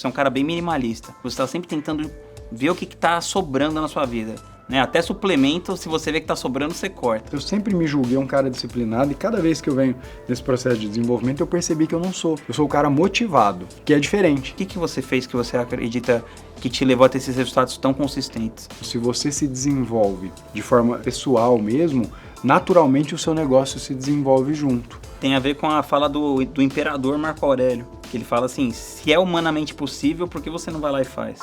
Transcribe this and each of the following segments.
você é um cara bem minimalista. Você tá sempre tentando ver o que tá sobrando na sua vida. Né? Até suplemento, se você vê que tá sobrando, você corta. Eu sempre me julguei um cara disciplinado e cada vez que eu venho nesse processo de desenvolvimento, eu percebi que eu não sou. Eu sou o cara motivado, que é diferente. O que você fez que você acredita que te levou a ter esses resultados tão consistentes? Se você se desenvolve de forma pessoal mesmo, naturalmente o seu negócio se desenvolve junto. Tem a ver com a fala do imperador Marco Aurélio, que ele fala assim, se é humanamente possível, por que você não vai lá e faz?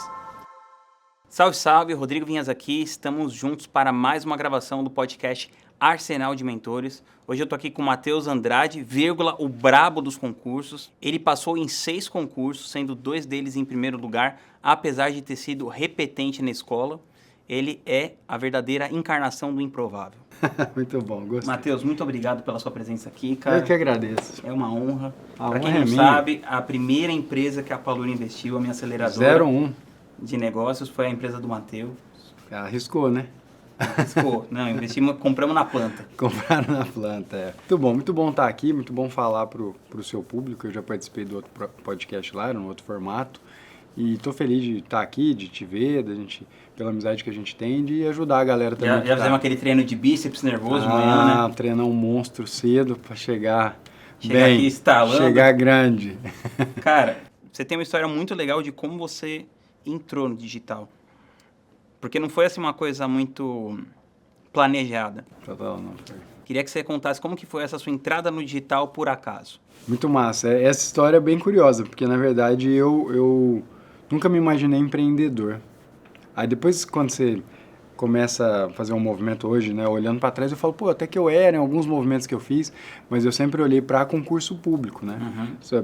Salve, salve, Rodrigo Vinhas aqui, estamos juntos para mais uma gravação do podcast Arsenal de Mentores. Hoje eu tô aqui com o Matheus Andrade, o brabo dos concursos. Ele passou em 6 concursos, sendo 2 deles em primeiro lugar, apesar de ter sido repetente na escola. Ele é a verdadeira encarnação do improvável. Muito bom, gostei. Matheus, muito obrigado pela sua presença aqui, cara. Eu que agradeço. É uma honra. Para quem não sabe, a primeira empresa que a Palura investiu, a minha aceleradora 01 de negócios, foi a empresa do Matheus. Arriscou, né? Arriscou. Não, investimos, compramos na planta. Compraram na planta, é. Muito bom estar aqui, muito bom falar pro seu público. Eu já participei do outro podcast lá, no outro formato. E estou feliz de estar aqui, de te ver, pela amizade que a gente tem, de ajudar a galera também. Já fizemos aquele treino de bíceps nervoso amanhã, né? Treinar um monstro cedo para chegar bem, aqui estalando. Chegar grande. Cara, você tem uma história muito legal de como você entrou no digital. Porque não foi assim uma coisa muito planejada. Total, não foi. Queria que você contasse como que foi essa sua entrada no digital por acaso. Muito massa. Essa história é bem curiosa, porque na verdade eu nunca me imaginei empreendedor. Aí depois, quando você começa a fazer um movimento hoje, né, olhando para trás, eu falo, pô, até que eu era em alguns movimentos que eu fiz, mas eu sempre olhei para concurso público, né?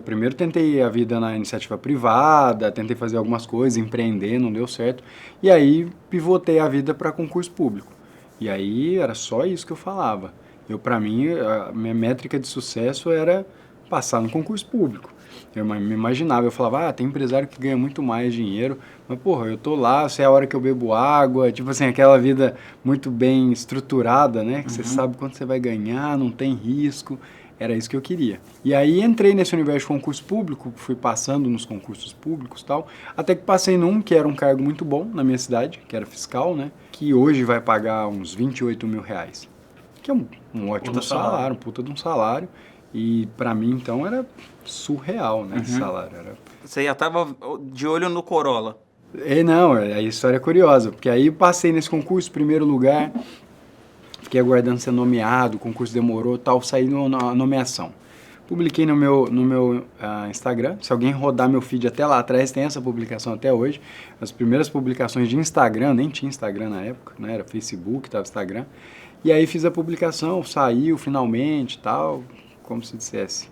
Primeiro tentei a vida na iniciativa privada, tentei fazer algumas coisas, empreender, não deu certo, e aí pivotei a vida para concurso público. E aí era só isso que eu falava. Para mim, a minha métrica de sucesso era passar no concurso público. Eu me imaginava, eu falava, tem empresário que ganha muito mais dinheiro, mas porra, eu tô lá, se é a hora que eu bebo água, tipo assim, aquela vida muito bem estruturada, né, que você sabe quanto você vai ganhar, não tem risco, era isso que eu queria. E aí entrei nesse universo de concurso público, fui passando nos concursos públicos e tal, até que passei num que era um cargo muito bom na minha cidade, que era fiscal, né, que hoje vai pagar uns 28 mil reais, que é um ótimo salário, um puta de um salário. E pra mim, então, era surreal, né, esse salário. Você já tava de olho no Corolla? Não, a história é curiosa, porque aí passei nesse concurso, primeiro lugar, fiquei aguardando ser nomeado, o concurso demorou tal, saí na nomeação. Publiquei no meu Instagram, se alguém rodar meu feed até lá atrás, tem essa publicação até hoje. As primeiras publicações de Instagram, nem tinha Instagram na época, né, era Facebook, tava Instagram. E aí fiz a publicação, saiu finalmente tal, como se dissesse,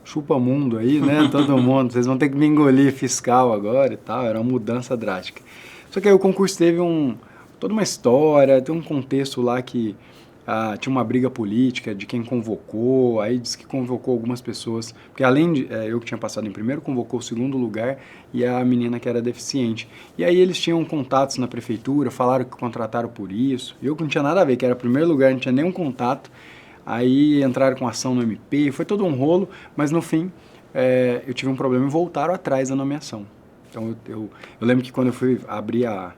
chupa mundo aí, né, todo mundo, vocês vão ter que me engolir fiscal agora e tal, era uma mudança drástica. Só que aí o concurso teve toda uma história, tem um contexto lá que tinha uma briga política de quem convocou, aí disse que convocou algumas pessoas, porque além de eu que tinha passado em primeiro, convocou o segundo lugar e a menina que era deficiente. E aí eles tinham contatos na prefeitura, falaram que contrataram por isso, eu que não tinha nada a ver, que era primeiro lugar, não tinha nenhum contato. Aí entraram com ação no MP, foi todo um rolo, mas no fim eu tive um problema e voltaram atrás da nomeação. Então eu lembro que quando eu fui abrir a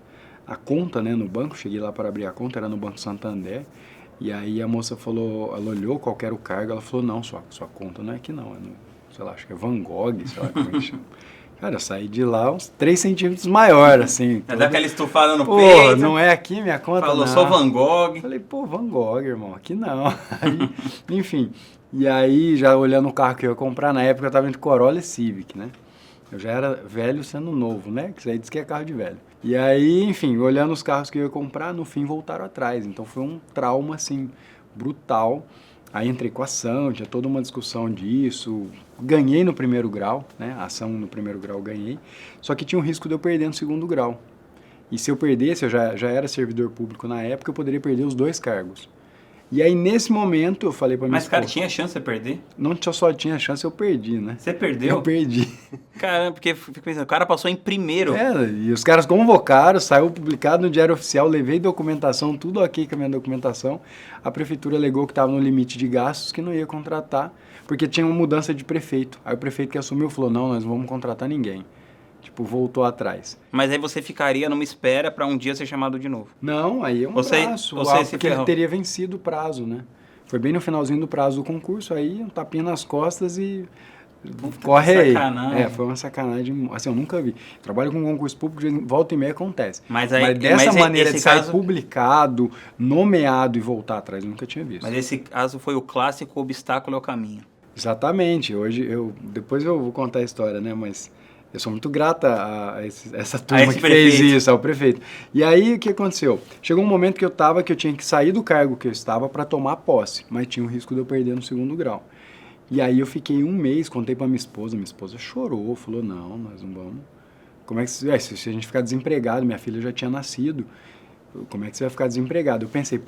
conta, né, no banco, cheguei lá para abrir a conta, era no Banco Santander, e aí a moça falou, ela olhou qual que era o cargo, ela falou, não, sua conta não é aqui não, sei lá, acho que é Van Gogh, sei lá como é que chama. Cara, eu saí de lá uns 3 centímetros maior, assim. Dá aquela estufada no peito. Não é aqui minha conta, falou, não. Sou Van Gogh. Falei, Van Gogh, irmão, aqui não. Aí, enfim, e aí já olhando o carro que eu ia comprar, na época eu tava entre Corolla e Civic, né? Eu já era velho sendo novo, né? Que isso aí diz que é carro de velho. E aí, enfim, olhando os carros que eu ia comprar, no fim voltaram atrás. Então foi um trauma, assim, brutal. Aí entrei com a ação, tinha toda uma discussão disso, ganhei no primeiro grau, né? A ação no primeiro grau ganhei, só que tinha um risco de eu perder no segundo grau. E se eu perdesse, eu já era servidor público na época, eu poderia perder os 2 cargos. E aí, nesse momento, eu falei pra minha esposa... Mas, cara, tinha chance de perder? Não só tinha chance, eu perdi, né? Você perdeu? Eu perdi. Caramba, porque fico pensando, o cara passou em primeiro. E os caras convocaram, saiu publicado no Diário Oficial, levei documentação, tudo ok com a minha documentação. A prefeitura alegou que estava no limite de gastos, que não ia contratar, porque tinha uma mudança de prefeito. Aí o prefeito que assumiu falou, não, nós não vamos contratar ninguém. Tipo, voltou atrás. Mas aí você ficaria numa espera para um dia ser chamado de novo. Não, aí é um abraço, porque ele teria vencido o prazo, né? Foi bem no finalzinho do prazo do concurso, aí um tapinha nas costas e corre aí. Sacanagem. Foi uma sacanagem, assim, eu nunca vi. Trabalho com concurso público, volta e meia acontece. Mas dessa maneira de sair publicado, nomeado e voltar atrás, eu nunca tinha visto. Mas esse caso foi o clássico obstáculo ao caminho. Exatamente. Hoje, depois eu vou contar a história, né? Mas eu sou muito grata a essa turma que fez isso, ao prefeito. E aí, o que aconteceu? Chegou um momento que eu tinha que sair do cargo que eu estava para tomar posse, mas tinha o risco de eu perder no segundo grau. E aí eu fiquei um mês, contei para minha esposa chorou, falou, não, nós não vamos. Como é que se a gente ficar desempregado, minha filha já tinha nascido, como é que você vai ficar desempregado? Eu pensei,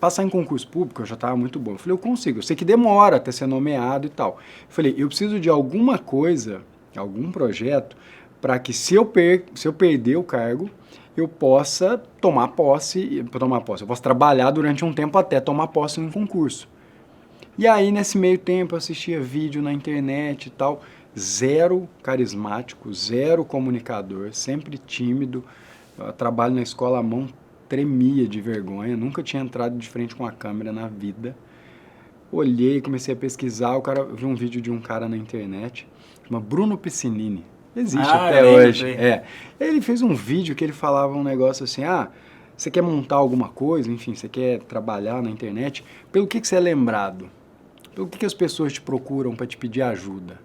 passar em concurso público eu já estava muito bom. Eu falei, eu consigo, eu sei que demora até ser nomeado e tal. Eu falei, eu preciso de alguma coisa, algum projeto, para que se eu perder o cargo, eu possa tomar posse, eu posso trabalhar durante um tempo até tomar posse em um concurso. E aí, nesse meio tempo, eu assistia vídeo na internet e tal, zero carismático, zero comunicador, sempre tímido, eu trabalho na escola, a mão tremia de vergonha, nunca tinha entrado de frente com a câmera na vida. Olhei, comecei a pesquisar, eu vi um vídeo de um cara na internet, chama Bruno Piscinini, existe até hoje. Ele fez um vídeo que ele falava um negócio assim, você quer montar alguma coisa, enfim, você quer trabalhar na internet, pelo que você é lembrado? Pelo que as pessoas te procuram para te pedir ajuda?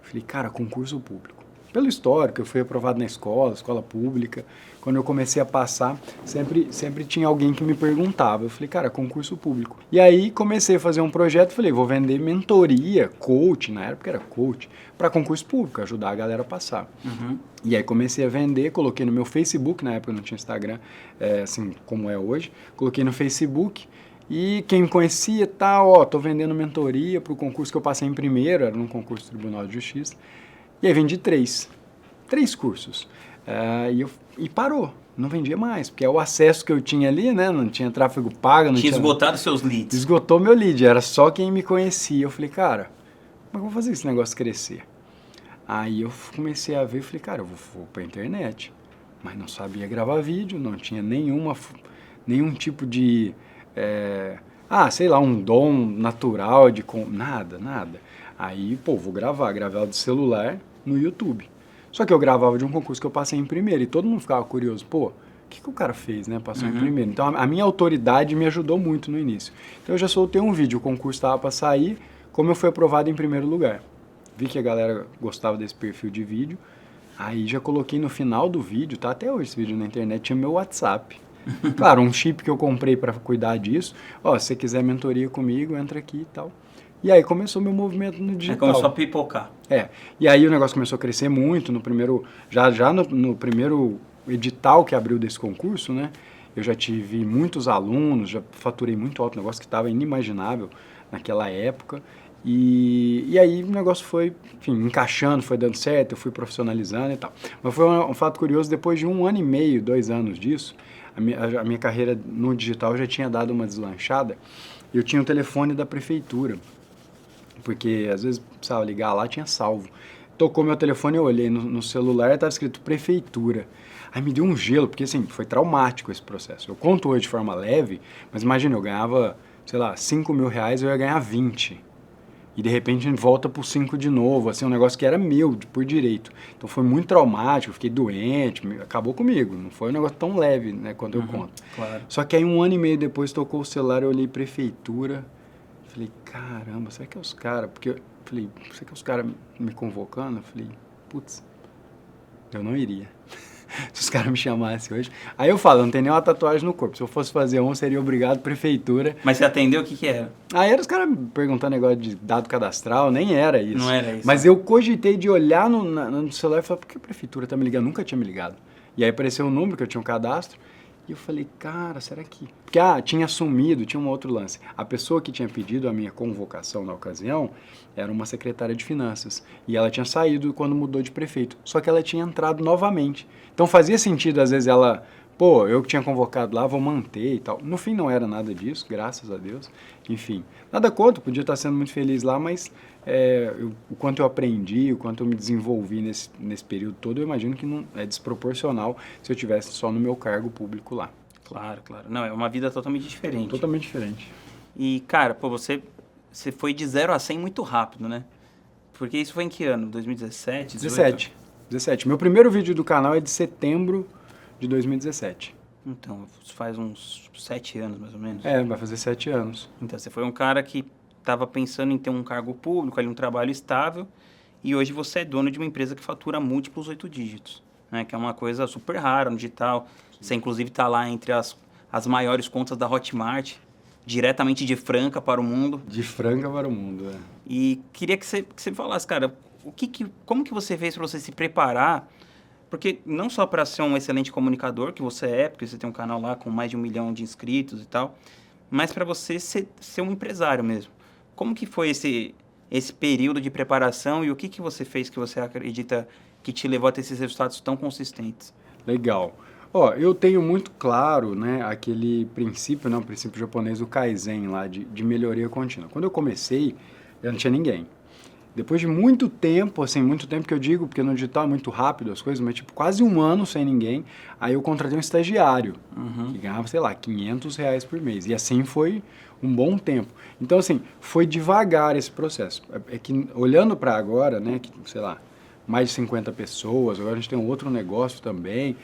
Eu falei, cara, concurso público. Pelo histórico, eu fui aprovado na escola pública. Quando eu comecei a passar, sempre tinha alguém que me perguntava. Eu falei, cara, concurso público. E aí comecei a fazer um projeto, falei, vou vender mentoria, coach, na época era coach, para concurso público, ajudar a galera a passar. Uhum. E aí comecei a vender, coloquei no meu Facebook, na época não tinha Instagram, assim como é hoje, coloquei no Facebook. E quem me conhecia, tô vendendo mentoria para o concurso que eu passei em primeiro, era num concurso do Tribunal de Justiça. E aí vendi três cursos. E parou, não vendia mais, porque o acesso que eu tinha ali, né, não tinha tráfego pago. Não tinha esgotado seus leads. Esgotou meu lead, era só quem me conhecia. Eu falei, cara, como é que eu vou fazer esse negócio crescer? Aí eu comecei a ver, falei, cara, eu vou para a internet. Mas não sabia gravar vídeo, não tinha nenhum tipo de... sei lá, um dom natural nada. Aí, vou gravar do celular no YouTube. Só que eu gravava de um concurso que eu passei em primeiro e todo mundo ficava curioso, o que o cara fez, né? Passou em primeiro. Então, a minha autoridade me ajudou muito no início. Então, eu já soltei um vídeo, o concurso estava para sair, como eu fui aprovado em primeiro lugar. Vi que a galera gostava desse perfil de vídeo, aí já coloquei no final do vídeo, tá até hoje esse vídeo na internet, tinha meu WhatsApp. Claro, um chip que eu comprei para cuidar disso. Se você quiser mentoria comigo, entra aqui e tal. E aí começou meu movimento no digital. Começou a pipocar. E aí o negócio começou a crescer muito. No primeiro edital que abriu desse concurso, né? Eu já tive muitos alunos, já faturei muito alto, negócio que estava inimaginável naquela época. E aí o negócio foi, enfim, encaixando, foi dando certo, eu fui profissionalizando e tal. Mas foi um fato curioso, depois de 1 ano e meio, 2 anos disso, a minha carreira no digital já tinha dado uma deslanchada. Eu tinha o telefone da prefeitura, porque às vezes precisava ligar lá, tinha salvo. Tocou meu telefone, eu olhei no celular, estava escrito prefeitura. Aí me deu um gelo, porque assim, foi traumático esse processo. Eu conto hoje de forma leve, mas imagina, eu ganhava, sei lá, 5 mil reais, eu ia ganhar 20. E de repente a gente volta por 5 de novo, assim, um negócio que era meu, por direito. Então foi muito traumático, eu fiquei doente, acabou comigo. Não foi um negócio tão leve, né, quando eu conto. Claro. Só que aí 1 ano e meio depois tocou o celular, eu olhei prefeitura, falei, caramba, será que é os caras? Porque eu falei, será que é os caras me convocando? Eu falei, putz, eu não iria. Se os caras me chamassem hoje. Aí eu falo, não tem nenhuma tatuagem no corpo. Se eu fosse fazer seria obrigado, prefeitura. Mas você atendeu, o que era? Aí eram os caras perguntando negócio de dado cadastral, nem era isso. Não era isso. Mas eu cogitei de olhar no celular e falar, por que a prefeitura tá me ligando? Nunca tinha me ligado. E aí apareceu um número que eu tinha um cadastro. E eu falei, cara, será que... Porque, tinha sumido, tinha um outro lance. A pessoa que tinha pedido a minha convocação na ocasião era uma secretária de finanças. E ela tinha saído quando mudou de prefeito. Só que ela tinha entrado novamente. Então fazia sentido, às vezes, ela pô, eu que tinha convocado lá, vou manter e tal. No fim não era nada disso, graças a Deus. Enfim, nada contra, podia estar sendo muito feliz lá, mas o quanto eu aprendi, o quanto eu me desenvolvi nesse período todo, eu imagino que não é desproporcional se eu tivesse só no meu cargo público lá. Claro, claro. Não, é uma vida totalmente diferente. Totalmente diferente. E, cara, pô, você foi de 0 a 100 muito rápido, né? Porque isso foi em que ano? 2017? 17. Meu primeiro vídeo do canal é de setembro de 2017. Então, faz uns 7 anos, mais ou menos. Vai fazer 7 anos. Então, você foi um cara que estava pensando em ter um cargo público, ali um trabalho estável, e hoje você é dono de uma empresa que fatura múltiplos 8 dígitos, né? Que é uma coisa super rara no digital. Você, inclusive, está lá entre as maiores contas da Hotmart, diretamente de Franca para o mundo. De Franca para o mundo, E queria que você falasse, cara, como que você fez para você se preparar? Porque não só para ser um excelente comunicador, que você é, porque você tem um canal lá com mais de 1 milhão de inscritos e tal, mas para você ser um empresário mesmo. Como que foi esse período de preparação e o que você fez que você acredita que te levou a ter esses resultados tão consistentes? Legal. Eu tenho muito claro, né, aquele princípio, né, o princípio japonês do Kaizen lá, de melhoria contínua. Quando eu comecei, eu não tinha ninguém. Depois de muito tempo, assim, muito tempo que eu digo, porque no digital é muito rápido as coisas, mas tipo quase 1 ano sem ninguém, aí eu contratei um estagiário, que ganhava, sei lá, R$500 por mês. E assim foi um bom tempo. Então, assim, foi devagar esse processo. É que, olhando para agora, né, que, sei lá, mais de 50 pessoas, agora a gente tem um outro negócio também,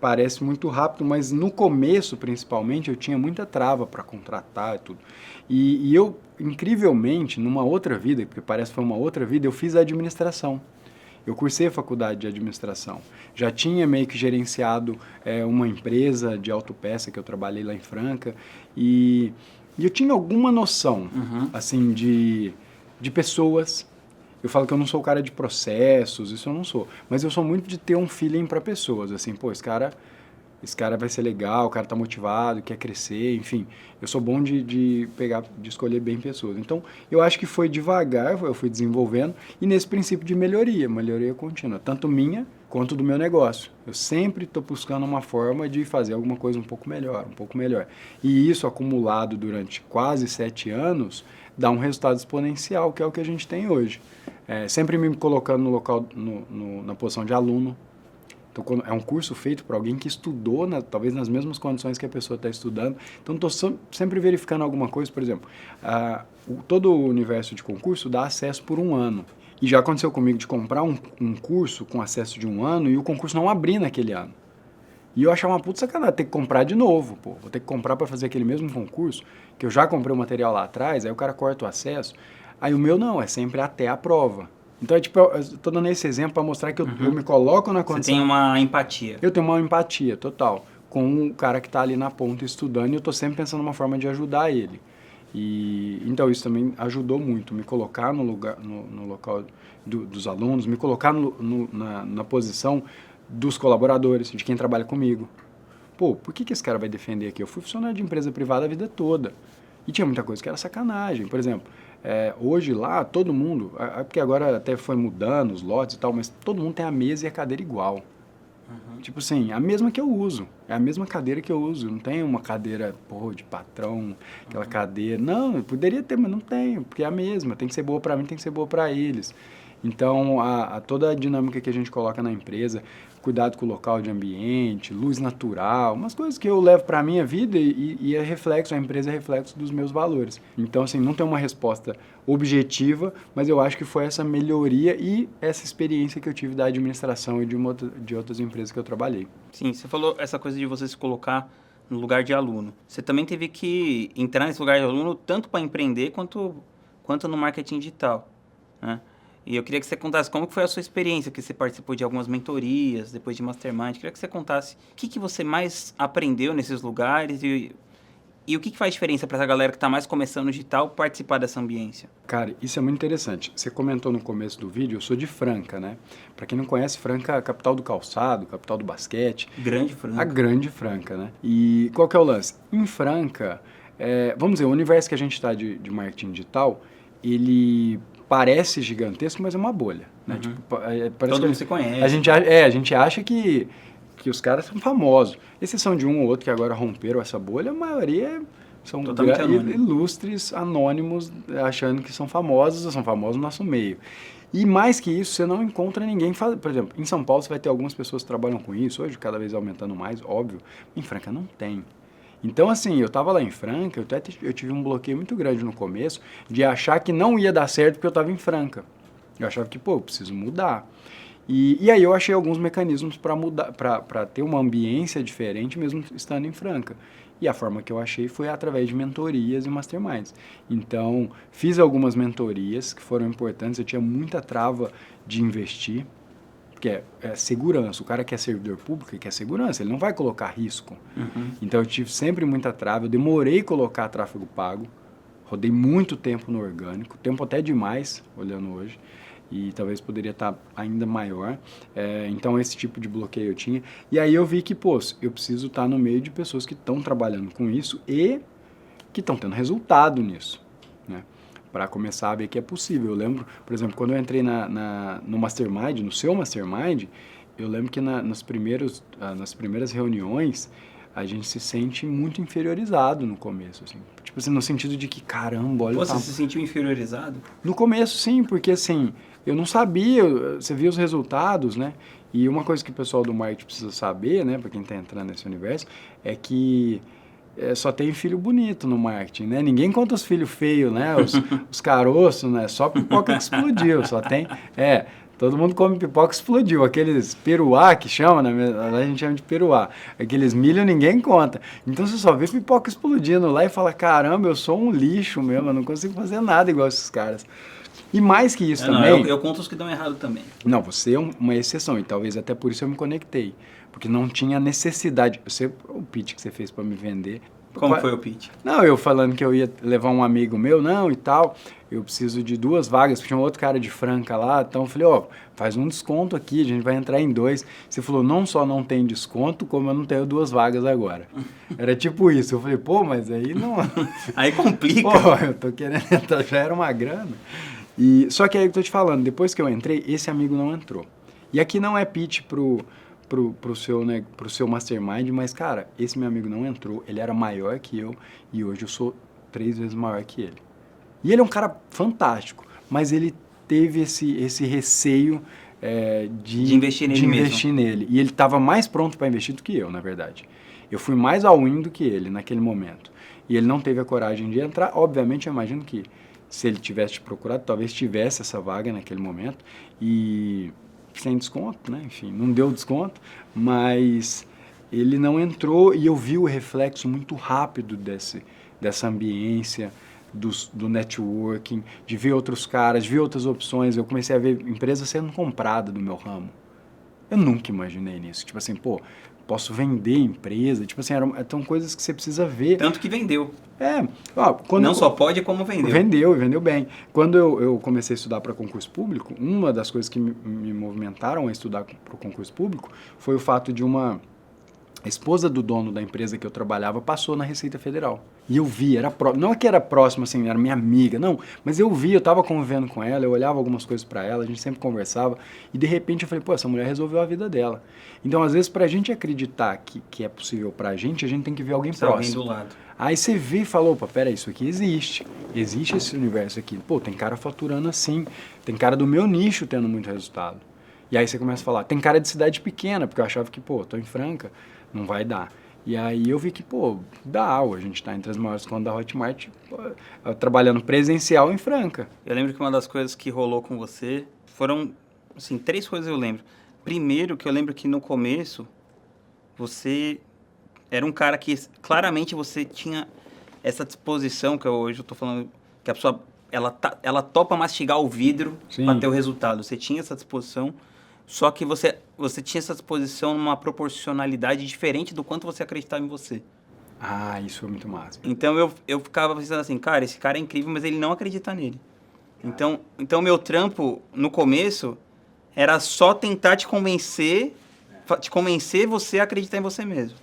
parece muito rápido, mas no começo, principalmente, eu tinha muita trava para contratar e tudo. E eu, incrivelmente, numa outra vida, porque parece que foi uma outra vida, eu fiz a administração. Eu cursei a faculdade de administração. Já tinha meio que gerenciado uma empresa de autopeça que eu trabalhei lá em Franca. E eu tinha alguma noção, assim, de pessoas. Eu falo que eu não sou o cara de processos, isso eu não sou. Mas eu sou muito de ter um feeling para pessoas, assim, pô, esse cara vai ser legal, o cara tá motivado, quer crescer, enfim. Eu sou bom de escolher bem pessoas. Então, eu acho que foi devagar, eu fui desenvolvendo, e nesse princípio de melhoria contínua, tanto minha quanto do meu negócio. Eu sempre estou buscando uma forma de fazer alguma coisa um pouco melhor. E isso acumulado durante quase 7 anos, dá um resultado exponencial, que é o que a gente tem hoje. Sempre me colocando no local, na posição de aluno. Então, é um curso feito por alguém que estudou, talvez nas mesmas condições que a pessoa está estudando. Então, estou sempre verificando alguma coisa. Por exemplo, todo o universo de concurso dá acesso por 1 ano. E já aconteceu comigo de comprar um curso com acesso de 1 ano e o concurso não abrir naquele ano. E eu achava uma puta sacanagem ter que comprar de novo, pô. Vou ter que comprar para fazer aquele mesmo concurso, que eu já comprei o material lá atrás, aí o cara corta o acesso. Aí o meu não, é sempre até a prova. Então, eu estou dando esse exemplo para mostrar que eu me coloco na condição... Você tem uma empatia. Eu tenho uma empatia total com o cara que está ali na ponta estudando e eu estou sempre pensando numa forma de ajudar ele. Então, isso também ajudou muito, me colocar no local dos alunos, me colocar na posição dos colaboradores, de quem trabalha comigo. Pô, por que esse cara vai defender aqui? Eu fui funcionário de empresa privada a vida toda. E tinha muita coisa que era sacanagem. Por exemplo, hoje lá, todo mundo, porque agora até foi mudando os lotes e tal, mas todo mundo tem a mesa e a cadeira igual. Tipo assim, a mesma que eu uso. É a mesma cadeira que eu uso. Não tem uma cadeira, de patrão, aquela cadeira. Não, eu poderia ter, mas não tenho, porque é a mesma. Tem que ser boa para mim, tem que ser boa para eles. Então, toda a dinâmica que a gente coloca na empresa, cuidado com o local de ambiente, luz natural, umas coisas que eu levo para a minha vida e é reflexo, a empresa é reflexo dos meus valores. Então, assim, não tem uma resposta objetiva, mas eu acho que foi essa melhoria e essa experiência que eu tive da administração e de outras empresas que eu trabalhei. Sim, você falou essa coisa de você se colocar no lugar de aluno. Você também teve que entrar nesse lugar de aluno tanto para empreender quanto no marketing digital, né? E eu queria que você contasse como que foi a sua experiência, que você participou de algumas mentorias, depois de Mastermind. Queria que você contasse o que você mais aprendeu nesses lugares e o que faz diferença para essa galera que está mais começando no digital participar dessa ambiência. Cara, isso é muito interessante. Você comentou no começo do vídeo, eu sou de Franca, né? Para quem não conhece, Franca é a capital do calçado, capital do basquete. Grande Franca. A grande Franca, né? E qual que é o lance? Em Franca, vamos dizer, o universo que a gente está de marketing digital, ele parece gigantesco, mas é uma bolha, né? Tipo, parece todo mundo se conhece. A gente acha que que os caras são famosos. Exceção de um ou outro que agora romperam essa bolha, a maioria são ilustres, anônimos, achando que são famosos no nosso meio. E mais que isso, você não encontra ninguém... Por exemplo, em São Paulo você vai ter algumas pessoas que trabalham com isso, hoje cada vez aumentando mais, óbvio. Em Franca não tem. Então, assim, eu tava lá em Franca, eu tive um bloqueio muito grande no começo de achar que não ia dar certo porque eu tava em Franca. Eu achava que, pô, eu preciso mudar. E aí eu achei alguns mecanismos para mudar, para ter uma ambiência diferente mesmo estando em Franca. E a forma que eu achei foi através de mentorias e masterminds. Então, fiz algumas mentorias que foram importantes. Eu tinha muita trava de investir, que é segurança. O cara que é servidor público quer segurança, ele não vai colocar risco. Uhum. Então, eu tive sempre muita trava. Eu demorei a colocar tráfego pago. Rodei muito tempo no orgânico, tempo até demais, olhando hoje. E talvez poderia estar ainda maior. Então, esse tipo de bloqueio eu tinha. E aí eu vi que, pô, eu preciso estar no meio de pessoas que estão trabalhando com isso e que estão tendo resultado nisso, né? Para começar a ver que é possível. Eu lembro, por exemplo, quando eu entrei no Mastermind, no seu Mastermind, eu lembro que nas primeiras reuniões, a gente se sente muito inferiorizado no começo, assim. Tipo assim, no sentido de que, caramba, olha... Você se sentiu inferiorizado? No começo, sim, porque assim, eu não sabia, você via os resultados, né? E uma coisa que o pessoal do marketing precisa saber, né, para quem está entrando nesse universo, é que só tem filho bonito no marketing, né? Ninguém conta os filhos feios, né? Os caroços, né? Só pipoca que explodiu, só tem... Todo mundo come pipoca que explodiu. Aqueles peruá que chama, né? A gente chama de peruá. Aqueles milho ninguém conta. Então você só vê pipoca explodindo lá e fala, caramba, eu sou um lixo mesmo, eu não consigo fazer nada igual esses caras. E mais que isso também... Não, eu conto os que dão errado também. Não, você é uma exceção e talvez até por isso eu me conectei. Porque não tinha necessidade. O pitch que você fez para me vender... Como foi o pitch? Não, eu falando que eu ia levar um amigo meu, não, e tal, eu preciso de 2 vagas, tinha um outro cara de Franca lá, então eu falei, faz um desconto aqui, a gente vai entrar em 2. Você falou, não só não tem desconto, como eu não tenho 2 vagas agora. Era tipo isso, eu falei, pô, mas aí não... Aí complica. Pô, eu tô querendo entrar, já era uma grana. Só que aí eu tô te falando, depois que eu entrei, esse amigo não entrou. E aqui não é pitch pro seu mastermind, mas, cara, esse meu amigo não entrou, ele era maior que eu e hoje eu sou 3 vezes maior que ele. E ele é um cara fantástico, mas ele teve esse receio de investir nele. E ele estava mais pronto para investir do que eu, na verdade. Eu fui mais all-in do que ele naquele momento. E ele não teve a coragem de entrar. Obviamente, eu imagino que se ele tivesse te procurado, talvez tivesse essa vaga naquele momento. E... sem desconto, né? Enfim, não deu desconto, mas ele não entrou e eu vi o reflexo muito rápido dessa ambiência, do networking, de ver outros caras, de ver outras opções. Eu comecei a ver empresas sendo compradas do meu ramo. Eu nunca imaginei nisso. Tipo assim, pô, posso vender empresa. Tipo assim, são coisas que você precisa ver. Tanto que vendeu. Não só pode, como vendeu. Vendeu bem. Quando eu comecei a estudar para concurso público, uma das coisas que me movimentaram a estudar para o concurso público foi o fato de a esposa do dono da empresa que eu trabalhava passou na Receita Federal. E eu vi, não é que era próximo, assim, era minha amiga, não, mas eu vi, eu estava convivendo com ela, eu olhava algumas coisas para ela, a gente sempre conversava, e de repente eu falei, pô, essa mulher resolveu a vida dela. Então, às vezes, para a gente acreditar que é possível para a gente tem que ver alguém próximo. Alguém do lado. Aí você vê e fala, opa, peraí, isso aqui existe esse universo aqui. Pô, tem cara faturando assim, tem cara do meu nicho tendo muito resultado. E aí você começa a falar, tem cara de cidade pequena, porque eu achava que, pô, tô em Franca, não vai dar. E aí eu vi que, pô, dá, a gente está entre as maiores contas da Hotmart, pô, trabalhando presencial em Franca. Eu lembro que uma das coisas que rolou com você foram, assim, 3 coisas eu lembro. Primeiro, que eu lembro que no começo, você era um cara que, claramente, você tinha essa disposição, que hoje eu tô falando, que a pessoa, ela topa mastigar o vidro para ter o resultado. Você tinha essa disposição, só que você tinha essa disposição numa proporcionalidade diferente do quanto você acreditava em você. Ah, isso foi muito massa. Então, eu ficava pensando assim, cara, esse cara é incrível, mas ele não acredita nele. Então meu trampo, no começo, era só tentar te convencer você a acreditar em você mesmo.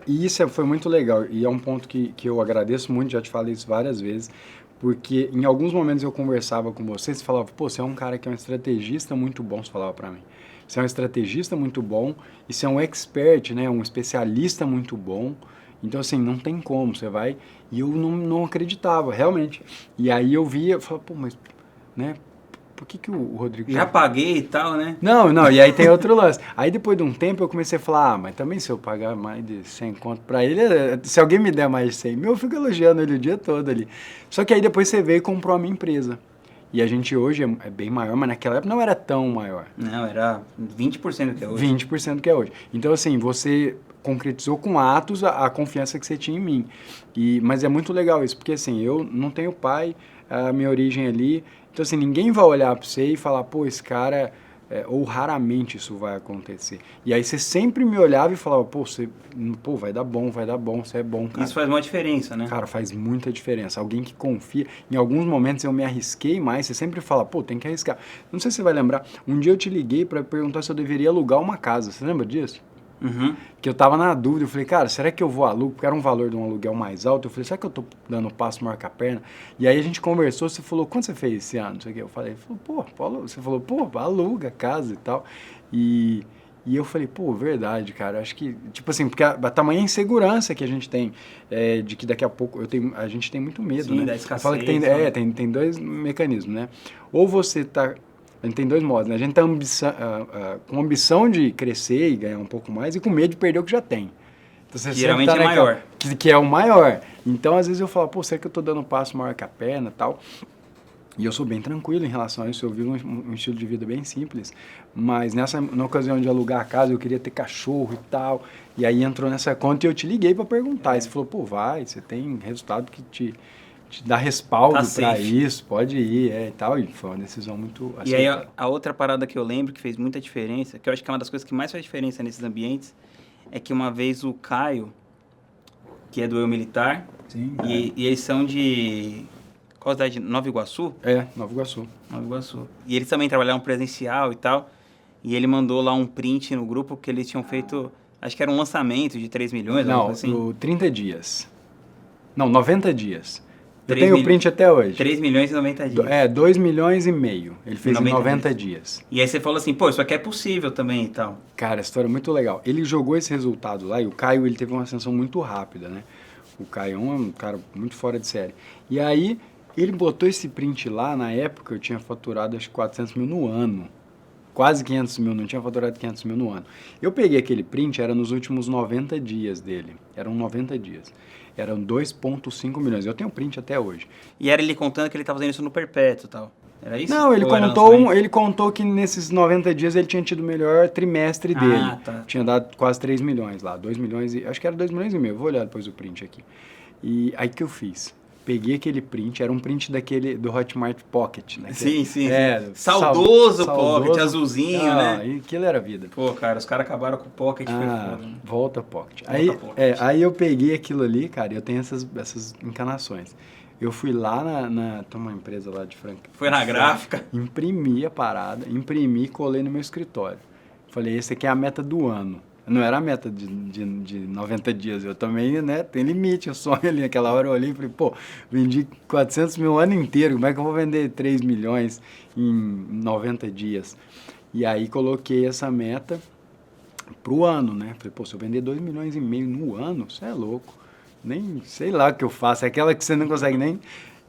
E isso foi muito legal, e é um ponto que eu agradeço muito, já te falei isso várias vezes, porque em alguns momentos eu conversava com você falava, pô, você é um cara que é um estrategista muito bom, você falava pra mim. você é um estrategista muito bom, e você é um expert, né? Um especialista muito bom. Então, assim, não tem como, você vai... E eu não acreditava, realmente. E aí eu via, eu falava, pô, mas, né? Por que o Rodrigo... Já paguei e tal, né? Não, e aí tem outro lance. Aí depois de um tempo eu comecei a falar, mas também se eu pagar mais de 100 conto pra ele, se alguém me der mais de 100 mil, eu fico elogiando ele o dia todo ali. Só que aí depois você veio e comprou a minha empresa. E a gente hoje é bem maior, mas naquela época não era tão maior. Não, era 20% do que é hoje. 20% que é hoje. Então, assim, você concretizou com atos a confiança que você tinha em mim. Mas é muito legal isso, porque assim, eu não tenho pai, a minha origem ali. Então, assim, ninguém vai olhar para você e falar, pô, esse cara... ou raramente isso vai acontecer. E aí você sempre me olhava e falava, pô, vai dar bom, você é bom, cara. Isso faz uma diferença, né? Cara, faz muita diferença. Alguém que confia. Em alguns momentos eu me arrisquei mais, você sempre fala, pô, tem que arriscar. Não sei se você vai lembrar, um dia eu te liguei para perguntar se eu deveria alugar uma casa. Você lembra disso? Uhum. Que eu tava na dúvida, eu falei, cara, será que eu vou alugar? Porque era um valor de um aluguel mais alto. Eu falei, será que eu tô dando passo maior que a perna? E aí a gente conversou, você falou, quanto você fez esse ano? Não sei o que. Eu falei, você falou, pô, aluga a casa e tal. E eu falei, pô, verdade, cara, acho que, tipo assim, porque a tamanha insegurança que a gente tem, de que daqui a pouco, a gente tem muito medo, Sim, né? da escassez. Fala que tem dois mecanismos, né? Ou você tá... A gente tem dois modos, né? A gente tá com ambição de crescer e ganhar um pouco mais e com medo de perder o que já tem. Então, você geralmente tá é maior. Que é o maior. Então, às vezes eu falo, pô, será que eu tô dando um passo maior que a perna e tal? E eu sou bem tranquilo em relação a isso, eu vivo um estilo de vida bem simples. Mas na ocasião de alugar a casa, eu queria ter cachorro e tal. E aí entrou nessa conta e eu te liguei para perguntar. E você falou, pô, você tem resultado que te dá respaldo para isso, pode ir, e tal, e foi uma decisão muito acertada. E aí a outra parada que eu lembro que fez muita diferença, que eu acho que é uma das coisas que mais faz diferença nesses ambientes, é que uma vez o Caio, que é do Eu Militar, sim, e eles são de... Qual cidade? Nova Iguaçu? Nova Iguaçu. Nova Iguaçu. E eles também trabalhavam presencial e tal, e ele mandou lá um print no grupo que eles tinham feito, acho que era um lançamento de 3 milhões, não, assim. 30 dias. Não, 90 dias. Eu tenho o print até hoje. 3 milhões e 90 dias. 2 milhões e meio. Ele fez em 90 dias. E aí você falou assim, pô, isso aqui é possível também e tal. Cara, a história é muito legal. Ele jogou esse resultado lá e o Caio, ele teve uma ascensão muito rápida, né? O Caio é um cara muito fora de série. E aí, ele botou esse print lá, na época eu tinha faturado acho que 400 mil no ano. Quase 500 mil, não tinha faturado 500 mil no ano. Eu peguei aquele print, era nos últimos 90 dias dele. Eram 90 dias. Eram 2,5 milhões. Eu tenho print até hoje. E era ele contando que ele estava fazendo isso no perpétuo e tal? Era isso? Não, ele contou que nesses 90 dias ele tinha tido o melhor trimestre dele. Tá. Tinha dado quase 3 milhões lá. 2 milhões e... Acho que era 2 milhões e meio. Vou olhar depois o print aqui. E aí que eu fiz? Peguei aquele print, era um print do Hotmart Pocket. Né? Sim. Saudoso Pocket, azulzinho, né? E aquilo era vida. Pô, cara, os caras acabaram com o Pocket. Volta Pocket. Aí eu peguei aquilo ali, cara, e eu tenho essas encanações. Eu fui lá tem uma empresa lá de Franca. Foi na gráfica? Imprimi a parada, e colei no meu escritório. Falei, esse aqui é a meta do ano. Não era a meta de 90 dias, eu também, né, tem limite, eu sonho ali, naquela hora eu olhei e falei, pô, vendi 400 mil o ano inteiro, como é que eu vou vender 3 milhões em 90 dias? E aí coloquei essa meta pro ano, né, falei, pô, se eu vender 2 milhões e meio no ano, você é louco, nem sei lá o que eu faço, é aquela que você não consegue nem...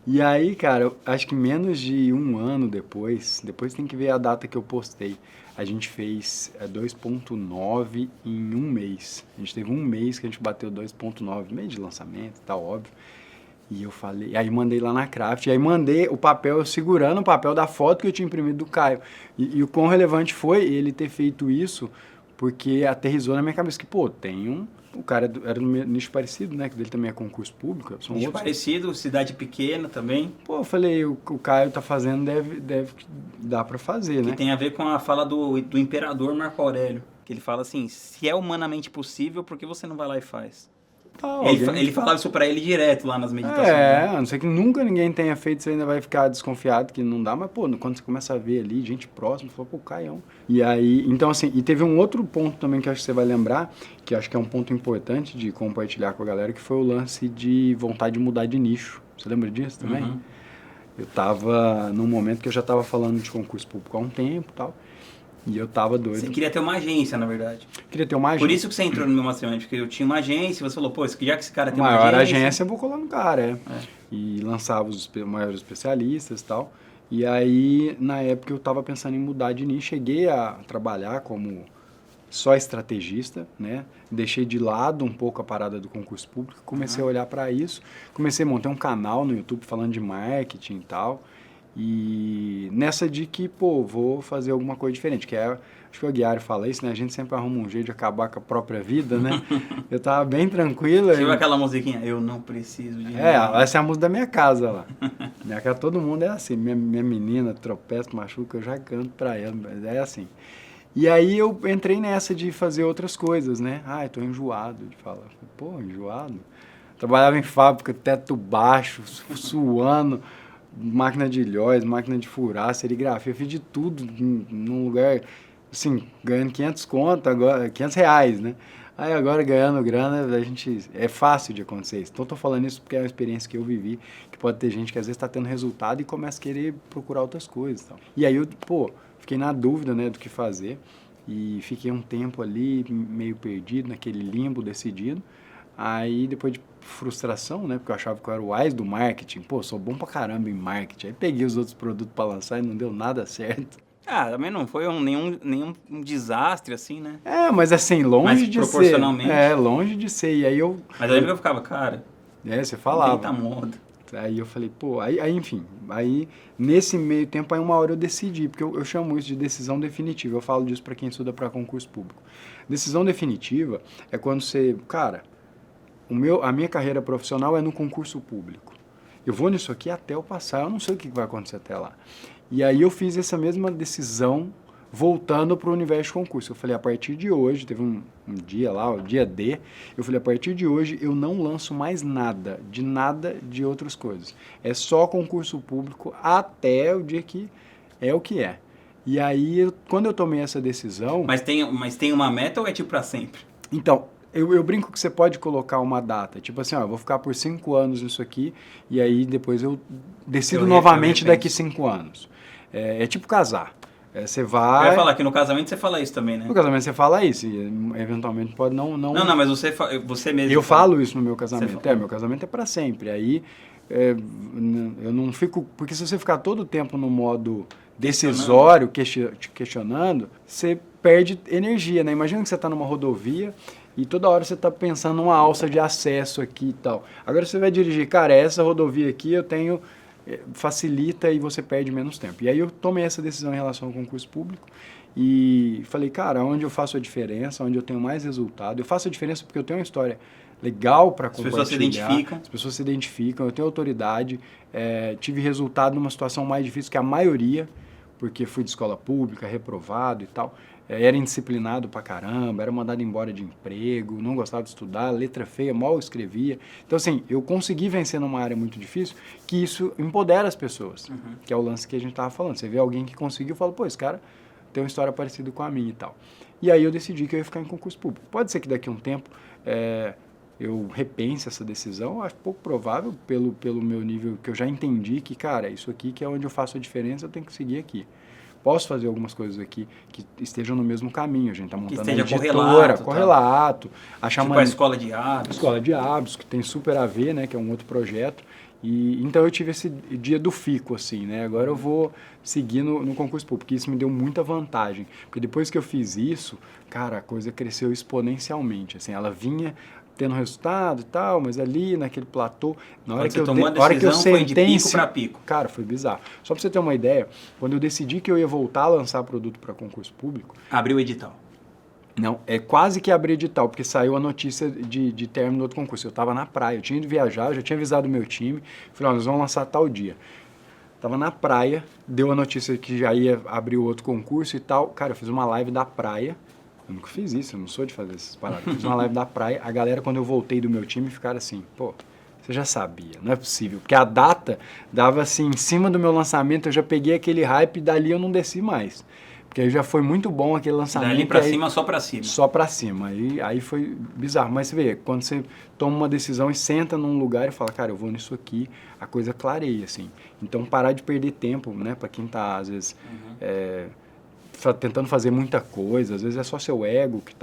E aí, cara, eu acho que menos de um ano depois tem que ver a data que eu postei, a gente fez 2,9 em um mês. A gente teve um mês que a gente bateu 2,9, mês de lançamento e tal, óbvio. E eu falei, aí mandei lá na Craft, e aí mandei o papel, segurando o papel da foto que eu tinha imprimido do Caio. E o quão relevante foi ele ter feito isso, porque aterrissou na minha cabeça que, pô, o cara era no nicho parecido, né? Que dele também é concurso público. São nicho parecido, cidade pequena também. Pô, eu falei, o Caio tá fazendo, deve dar pra fazer, né? Que tem a ver com a fala do imperador Marco Aurélio. Que ele fala assim, se é humanamente possível, por que você não vai lá e faz? Ele falava isso pra ele direto lá nas meditações. A não ser que nunca ninguém tenha feito, você ainda vai ficar desconfiado que não dá, mas, pô, quando você começa a ver ali, gente próxima, você fala, pô, Caião. E aí, então assim, e teve um outro ponto também que eu acho que você vai lembrar, que eu acho que é um ponto importante de compartilhar com a galera, que foi o lance de vontade de mudar de nicho. Você lembra disso também? Eu tava num momento que eu já tava falando de concurso público há um tempo e tal, E eu tava doido. Você queria ter uma agência, na verdade. Queria ter uma agência. Por isso que você entrou no meu mastermind, porque eu tinha uma agência e você falou, pô, já que esse cara tem uma maior agência... agência eu vou colar no cara, E lançava os maiores especialistas e tal. E aí, na época, eu tava pensando em mudar de nicho. Cheguei a trabalhar como só estrategista, né? Deixei de lado um pouco a parada do concurso público, comecei a olhar para isso, comecei a montar um canal no YouTube falando de marketing e tal, e nessa de que, pô, vou fazer alguma coisa diferente, que é, acho que o Aguiar fala isso, né? A gente sempre arruma um jeito de acabar com a própria vida, né? Eu tava bem tranquilo. Tipo aquela musiquinha, eu não preciso de essa é a música da minha casa lá. Minha casa, todo mundo é assim, minha menina tropeça, machuca, eu já canto pra ela, mas é assim. E aí eu entrei nessa de fazer outras coisas, né? Eu tô enjoado de falar. Pô, enjoado? Trabalhava em fábrica, teto baixo, suando, máquina de ilhóis, máquina de furar, serigrafia, fiz de tudo num lugar, assim, ganhando 500 conto, agora, 500 reais, né? Aí agora ganhando grana, é fácil de acontecer isso. Então tô falando isso porque é uma experiência que eu vivi, que pode ter gente que às vezes tá tendo resultado e começa a querer procurar outras coisas e tal. E aí eu, fiquei na dúvida, né, do que fazer e fiquei um tempo ali meio perdido, naquele limbo decidido. Aí depois de frustração, né, porque eu achava que eu era o AIS do marketing, sou bom pra caramba em marketing. Aí peguei os outros produtos pra lançar e não deu nada certo. Também não foi nenhum desastre assim, né? Mas assim, longe de proporcionalmente. ser. Longe de ser. E aí eu... Mas aí eu ficava, cara... você falava. Tá moda. Aí eu falei, enfim, nesse meio tempo, aí uma hora eu decidi, porque eu chamo isso de decisão definitiva, eu falo disso para quem estuda para concurso público. Decisão definitiva é quando você, cara, a minha carreira profissional é no concurso público, eu vou nisso aqui até eu passar, eu não sei o que vai acontecer até lá. E aí eu fiz essa mesma decisão voltando para o universo de concurso. Eu falei, a partir de hoje, teve um dia lá, o dia D, eu falei, a partir de hoje eu não lanço mais nada de outras coisas. É só concurso público até o dia que é o que é. E aí, quando eu tomei essa decisão... Mas tem uma meta ou é tipo para sempre? Então, eu brinco que você pode colocar uma data, tipo assim, eu vou ficar por 5 anos nisso aqui, e aí depois eu decido novamente daqui 5 anos. É tipo casar. Você vai... Eu ia falar que no casamento você fala isso também, né? No casamento você fala isso, e eventualmente pode não... Não, mas você mesmo... Eu falo isso no meu casamento, meu casamento é para sempre, aí eu não fico... Porque se você ficar todo o tempo no modo decisório, questionando, você perde energia, né? Imagina que você está numa rodovia e toda hora você está pensando numa alça de acesso aqui e tal. Agora você vai dirigir, cara, essa rodovia aqui eu tenho... facilita e você perde menos tempo. E aí eu tomei essa decisão em relação ao concurso público e falei, cara, onde eu faço a diferença, onde eu tenho mais resultado, eu faço a diferença porque eu tenho uma história legal para compartilhar. As pessoas se identificam, eu tenho autoridade, tive resultado numa situação mais difícil que a maioria, porque fui de escola pública, reprovado e tal, era indisciplinado pra caramba, era mandado embora de emprego, não gostava de estudar, letra feia, mal escrevia. Então, assim, eu consegui vencer numa área muito difícil, que isso empodera as pessoas, que é o lance que a gente tava falando. Você vê alguém que conseguiu e fala, esse cara tem uma história parecida com a minha e tal. E aí eu decidi que eu ia ficar em concurso público. Pode ser que daqui a um tempo eu repense essa decisão, acho pouco provável, pelo meu nível, que eu já entendi que, cara, isso aqui que é onde eu faço a diferença, eu tenho que seguir aqui. Posso fazer algumas coisas aqui que estejam no mesmo caminho. A gente está montando uma editora, correlato. Tipo a Escola de Hábitos. Escola de Hábitos, que tem super a ver, né? Que é um outro projeto. E então eu tive esse dia do fico, assim, né? Agora eu vou seguir no concurso público, porque isso me deu muita vantagem. Porque depois que eu fiz isso, cara, a coisa cresceu exponencialmente, assim. Ela vinha tendo resultado e tal, mas ali naquele platô, na hora que eu sentei, foi de pico para pico. Cara, foi bizarro. Só para você ter uma ideia, quando eu decidi que eu ia voltar a lançar produto para concurso público... Abriu o edital. Não, quase que abri edital, porque saiu a notícia de término do outro concurso. Eu estava na praia, eu tinha ido viajar, eu já tinha avisado o meu time, falei, nós vamos lançar tal dia. Tava na praia, deu a notícia que já ia abrir o outro concurso e tal. Cara, eu fiz uma live da praia. Eu nunca fiz isso, eu não sou de fazer essas paradas. Eu fiz uma live da praia, a galera, quando eu voltei do meu time, ficaram assim, você já sabia, não é possível. Porque a data dava assim, em cima do meu lançamento, eu já peguei aquele hype e dali eu não desci mais. Porque aí já foi muito bom aquele lançamento. Dali pra cima, só pra cima. Só pra cima. Aí foi bizarro. Mas você vê, quando você toma uma decisão e senta num lugar e fala, cara, eu vou nisso aqui, a coisa clareia, assim. Então, parar de perder tempo, né, pra quem tá, às vezes... tentando fazer muita coisa, às vezes é só seu ego que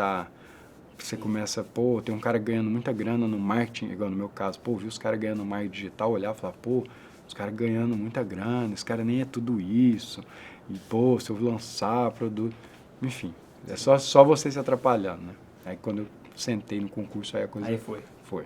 você começa, pô, tem um cara ganhando muita grana no marketing, igual no meu caso, pô, vi os caras ganhando no marketing digital, olhar e falar, pô, os caras ganhando muita grana, esse cara nem é tudo isso, e pô, se eu lançar produto, enfim, é só você se atrapalhando, né? Aí quando eu sentei no concurso, aí a coisa... Aí foi. Foi.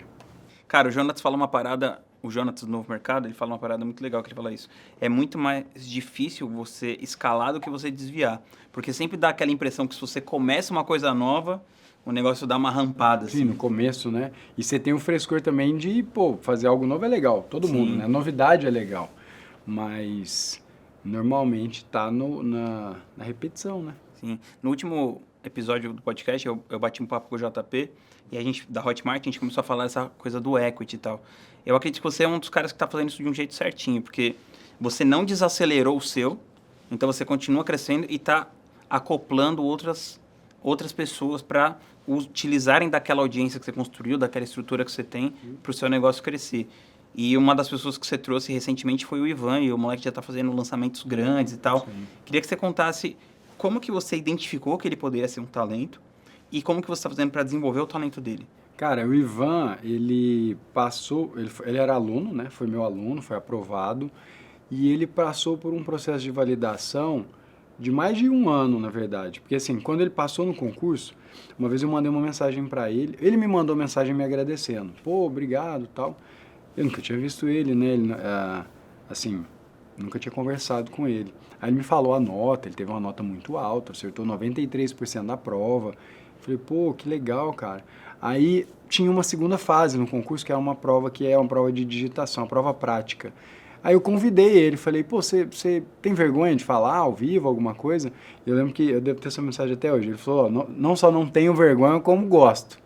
Cara, o Jonatas fala uma parada, o Jonatas do Novo Mercado, ele fala uma parada muito legal, que ele fala isso. É muito mais difícil você escalar do que você desviar. Porque sempre dá aquela impressão que se você começa uma coisa nova, o negócio dá uma rampada, assim. Sim, no começo, né? E você tem o frescor também de, pô, fazer algo novo é legal, todo mundo, né? Novidade é legal, mas normalmente tá na repetição, né? Sim. No último episódio do podcast, eu bati um papo com o JP, e a gente, da Hotmart, a gente começou a falar essa coisa do equity e tal. Eu acredito que você é um dos caras que está fazendo isso de um jeito certinho, porque você não desacelerou o seu, então você continua crescendo e está acoplando outras pessoas para utilizarem daquela audiência que você construiu, daquela estrutura que você tem, para o seu negócio crescer. E uma das pessoas que você trouxe recentemente foi o Ivan, e o moleque já está fazendo lançamentos grandes e tal. Sim. Queria que você contasse como que você identificou que ele poderia ser um talento e como que você está fazendo para desenvolver o talento dele. Cara, o Ivan, ele era aluno, né? Foi meu aluno, foi aprovado, e ele passou por um processo de validação de mais de 1 ano, na verdade. Porque assim, quando ele passou no concurso, uma vez eu mandei uma mensagem para ele me mandou mensagem me agradecendo. Pô, obrigado, tal. Eu nunca tinha visto ele, né? Assim, nunca tinha conversado com ele. Aí ele me falou a nota, ele teve uma nota muito alta, acertou 93% da prova. Falei, pô, que legal, cara. Aí tinha uma segunda fase no concurso, que é uma prova de digitação, uma prova prática. Aí eu convidei ele, falei, pô, você tem vergonha de falar ao vivo alguma coisa? Eu lembro que, eu devo ter essa mensagem até hoje, ele falou, ó, não só não tenho vergonha, como gosto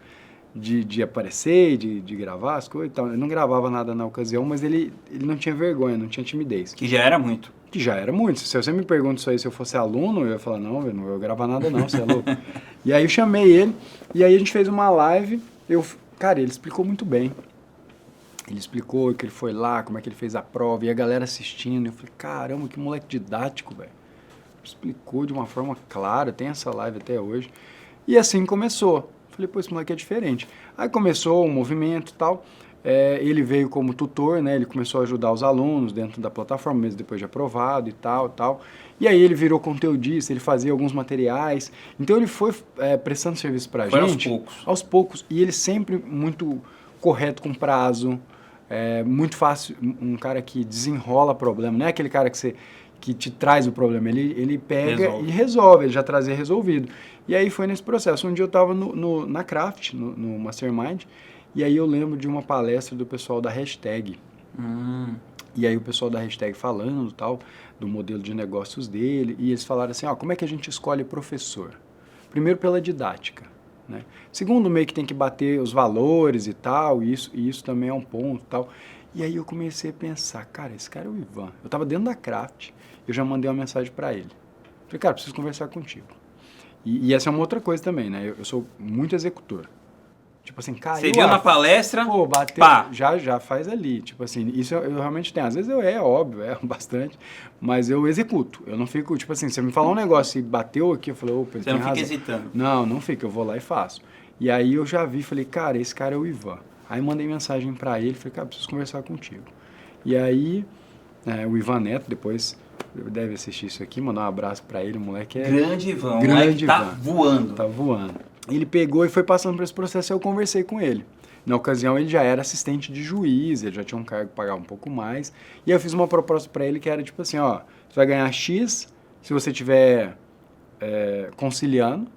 de aparecer, de gravar as coisas e tal. Ele não gravava nada na ocasião, mas ele não tinha vergonha, não tinha timidez. Que já era muito. Que já era muito. Se você me pergunta isso aí, se eu fosse aluno, eu ia falar, não, velho, não vou gravar nada não, você é louco. E aí eu chamei ele, e aí a gente fez uma live, cara, ele explicou muito bem. Ele explicou que ele foi lá, como é que ele fez a prova, e a galera assistindo. Eu falei, caramba, que moleque didático, velho. Explicou de uma forma clara, tem essa live até hoje. E assim começou. Falei, pô, esse moleque é diferente. Aí começou o movimento e tal. Ele veio como tutor, né? Ele começou a ajudar os alunos dentro da plataforma, mesmo depois de aprovado e tal. E aí ele virou conteudista, ele fazia alguns materiais. Então ele foi prestando serviço pra gente. Aos poucos. E ele sempre muito correto com prazo. Muito fácil, um cara que desenrola problema. Não é aquele cara que te traz o problema. Ele pega e resolve, ele já trazia resolvido. E aí foi nesse processo. Um dia eu estava na Craft, no Mastermind, e aí eu lembro de uma palestra do pessoal da Hashtag. E aí o pessoal da Hashtag falando tal, do modelo de negócios dele, e eles falaram assim, como é que a gente escolhe professor? Primeiro pela didática, né? Segundo, meio que tem que bater os valores e tal, e isso também é um ponto tal. E aí eu comecei a pensar, cara, esse cara é o Ivan. Eu estava dentro da Craft, eu já mandei uma mensagem para ele. Falei, cara, preciso conversar contigo. E essa é uma outra coisa também, né? Eu sou muito executor. Tipo assim, cara... Você viu na palestra? Pô, bateu, pá. Já faz ali. Tipo assim, isso eu realmente tenho. Às vezes óbvio, erro bastante, mas eu executo. Eu não fico, tipo assim, você me falar um negócio e bateu aqui, eu falei, opa, ele tem razão. Você não fica hesitando? Não fica, eu vou lá e faço. E aí eu já vi, falei, cara, esse cara é o Ivan. Aí mandei mensagem pra ele, falei, cara, preciso conversar contigo. E aí, o Ivan Neto, depois deve assistir isso aqui, mandar um abraço pra ele, o moleque é... Grande Ivan, o moleque tá voando. Tá voando. Ele pegou e foi passando por esse processo e eu conversei com ele. Na ocasião, ele já era assistente de juiz, ele já tinha um cargo que pagava um pouco mais. E eu fiz uma proposta pra ele que era tipo assim, ó, você vai ganhar X se você estiver conciliando,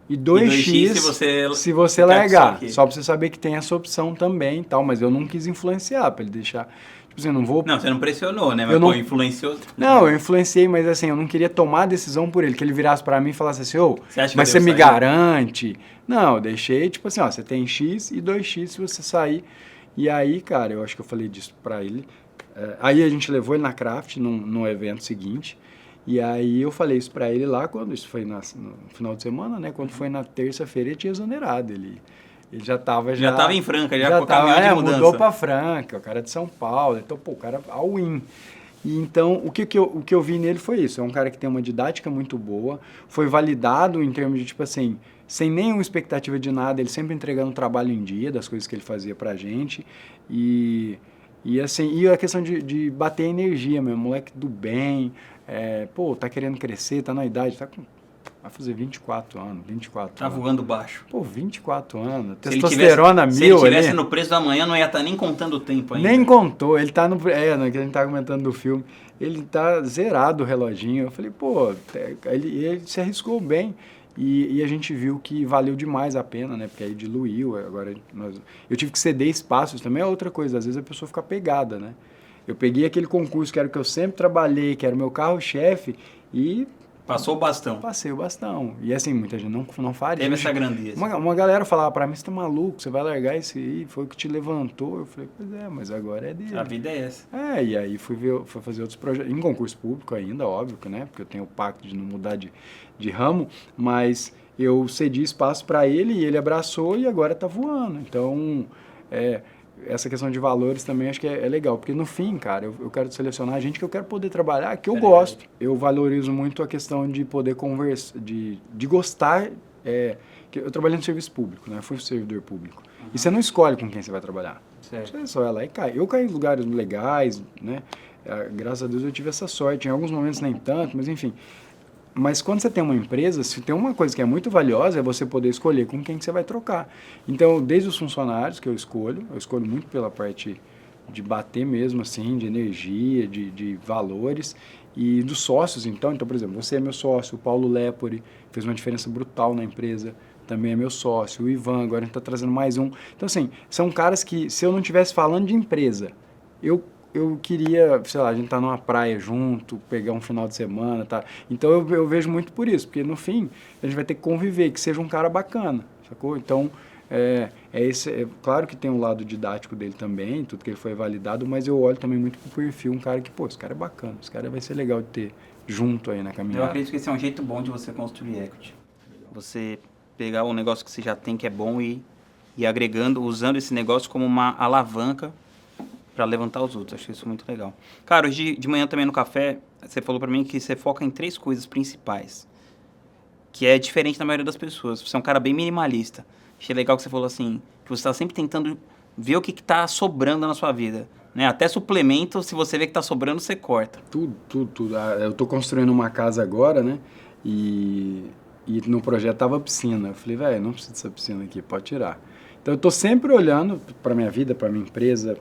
e 2x se você largar. Só pra você saber que tem essa opção também e tal, mas eu não quis influenciar pra ele deixar... Tipo assim, eu não vou... Não, você não pressionou, né? Mas influenciou... Não, eu influenciei, mas assim, eu não queria tomar a decisão por ele, que ele virasse pra mim e falasse assim, mas você me garante? Não, eu deixei, tipo assim, ó, você tem X e 2x se você sair. E aí, cara, eu acho que eu falei disso pra ele. Aí a gente levou ele na Craft, no evento seguinte, e aí eu falei isso pra ele lá, quando isso foi no final de semana, né? Quando foi na terça-feira, ele tinha exonerado, ele já estava em Franca, já com o caminhão de mudança. Mudou para Franca, o cara é de São Paulo, então, pô, o cara all-in. E então, o que eu vi nele foi isso. É um cara que tem uma didática muito boa, foi validado em termos de, tipo assim, sem nenhuma expectativa de nada, ele sempre entregando o trabalho em dia, das coisas que ele fazia pra gente. E assim, e a questão de bater energia mesmo, moleque do bem, pô, tá querendo crescer, tá na idade, vai fazer 24 anos, 24 Tá anos. voando baixo. Pô, 24 anos, Se ele testosterona tivesse, mil se ele tivesse ali. no preço da manhã, não ia estar nem contando o tempo ainda. Nem contou, ele tá no. Que a gente tá comentando do filme, ele tá zerado o reloginho. Eu falei, pô, ele se arriscou bem. E a gente viu que valeu demais a pena, né? Porque aí diluiu. Agora eu tive que ceder espaços também, é outra coisa. Às vezes a pessoa fica pegada, né? Eu peguei aquele concurso que era o que eu sempre trabalhei, que era o meu carro-chefe, e Passou o bastão. passei o bastão. E assim, muita gente não faria. Teve essa grandeza. Uma galera falava pra mim, você tá maluco, você vai largar isso aí, foi o que te levantou. Eu falei, pois é, mas agora é dele. A vida é essa. E aí fui fazer outros projetos, em concurso público ainda, óbvio, né? Porque eu tenho o pacto de não mudar de ramo, mas eu cedi espaço para ele e ele abraçou e agora tá voando. Então, essa questão de valores também acho que é legal, porque no fim, cara, eu quero selecionar gente que eu quero poder trabalhar, que eu gosto. Eu valorizo muito a questão de poder conversar, de gostar, que eu trabalhei no serviço público, né? Eu fui servidor público. E você não escolhe com quem você vai trabalhar. Certo. Você só vai lá e cai. Eu caí em lugares legais, né? Graças a Deus eu tive essa sorte. Em alguns momentos nem tanto, mas enfim. Mas quando você tem uma empresa, se tem uma coisa que é muito valiosa, é você poder escolher com quem que você vai trocar. Então, desde os funcionários que eu escolho muito pela parte de bater mesmo, assim, de energia, de valores, e dos sócios, então, por exemplo, você é meu sócio, o Paulo Lepori fez uma diferença brutal na empresa, também é meu sócio, o Ivan, agora a gente está trazendo mais um. Então, assim, são caras que, se eu não estivesse falando de empresa, eu queria, sei lá, a gente tá numa praia junto, pegar um final de semana, tá? Então eu vejo muito por isso, porque no fim a gente vai ter que conviver, que seja um cara bacana, sacou? Então, claro que tem um lado didático dele também, tudo que ele foi validado, mas eu olho também muito pro perfil, um cara que, pô, esse cara é bacana, esse cara vai ser legal de ter junto aí na caminhada. Eu acredito que esse é um jeito bom de você construir equity. Você pegar um negócio que você já tem que é bom e agregando, usando esse negócio como uma alavanca para levantar os outros. Acho isso muito legal. Cara, hoje de manhã também no café, você falou para mim que você foca em 3 coisas principais, que é diferente da maioria das pessoas. Você é um cara bem minimalista. Achei legal que você falou assim, que você está sempre tentando ver o que está sobrando na sua vida. Né? Até suplemento, se você vê que está sobrando, você corta. Tudo. Eu tô construindo uma casa agora, né? E no projeto tava piscina. Eu falei, velho, não precisa dessa piscina aqui, pode tirar. Então eu tô sempre olhando para minha vida, para minha empresa,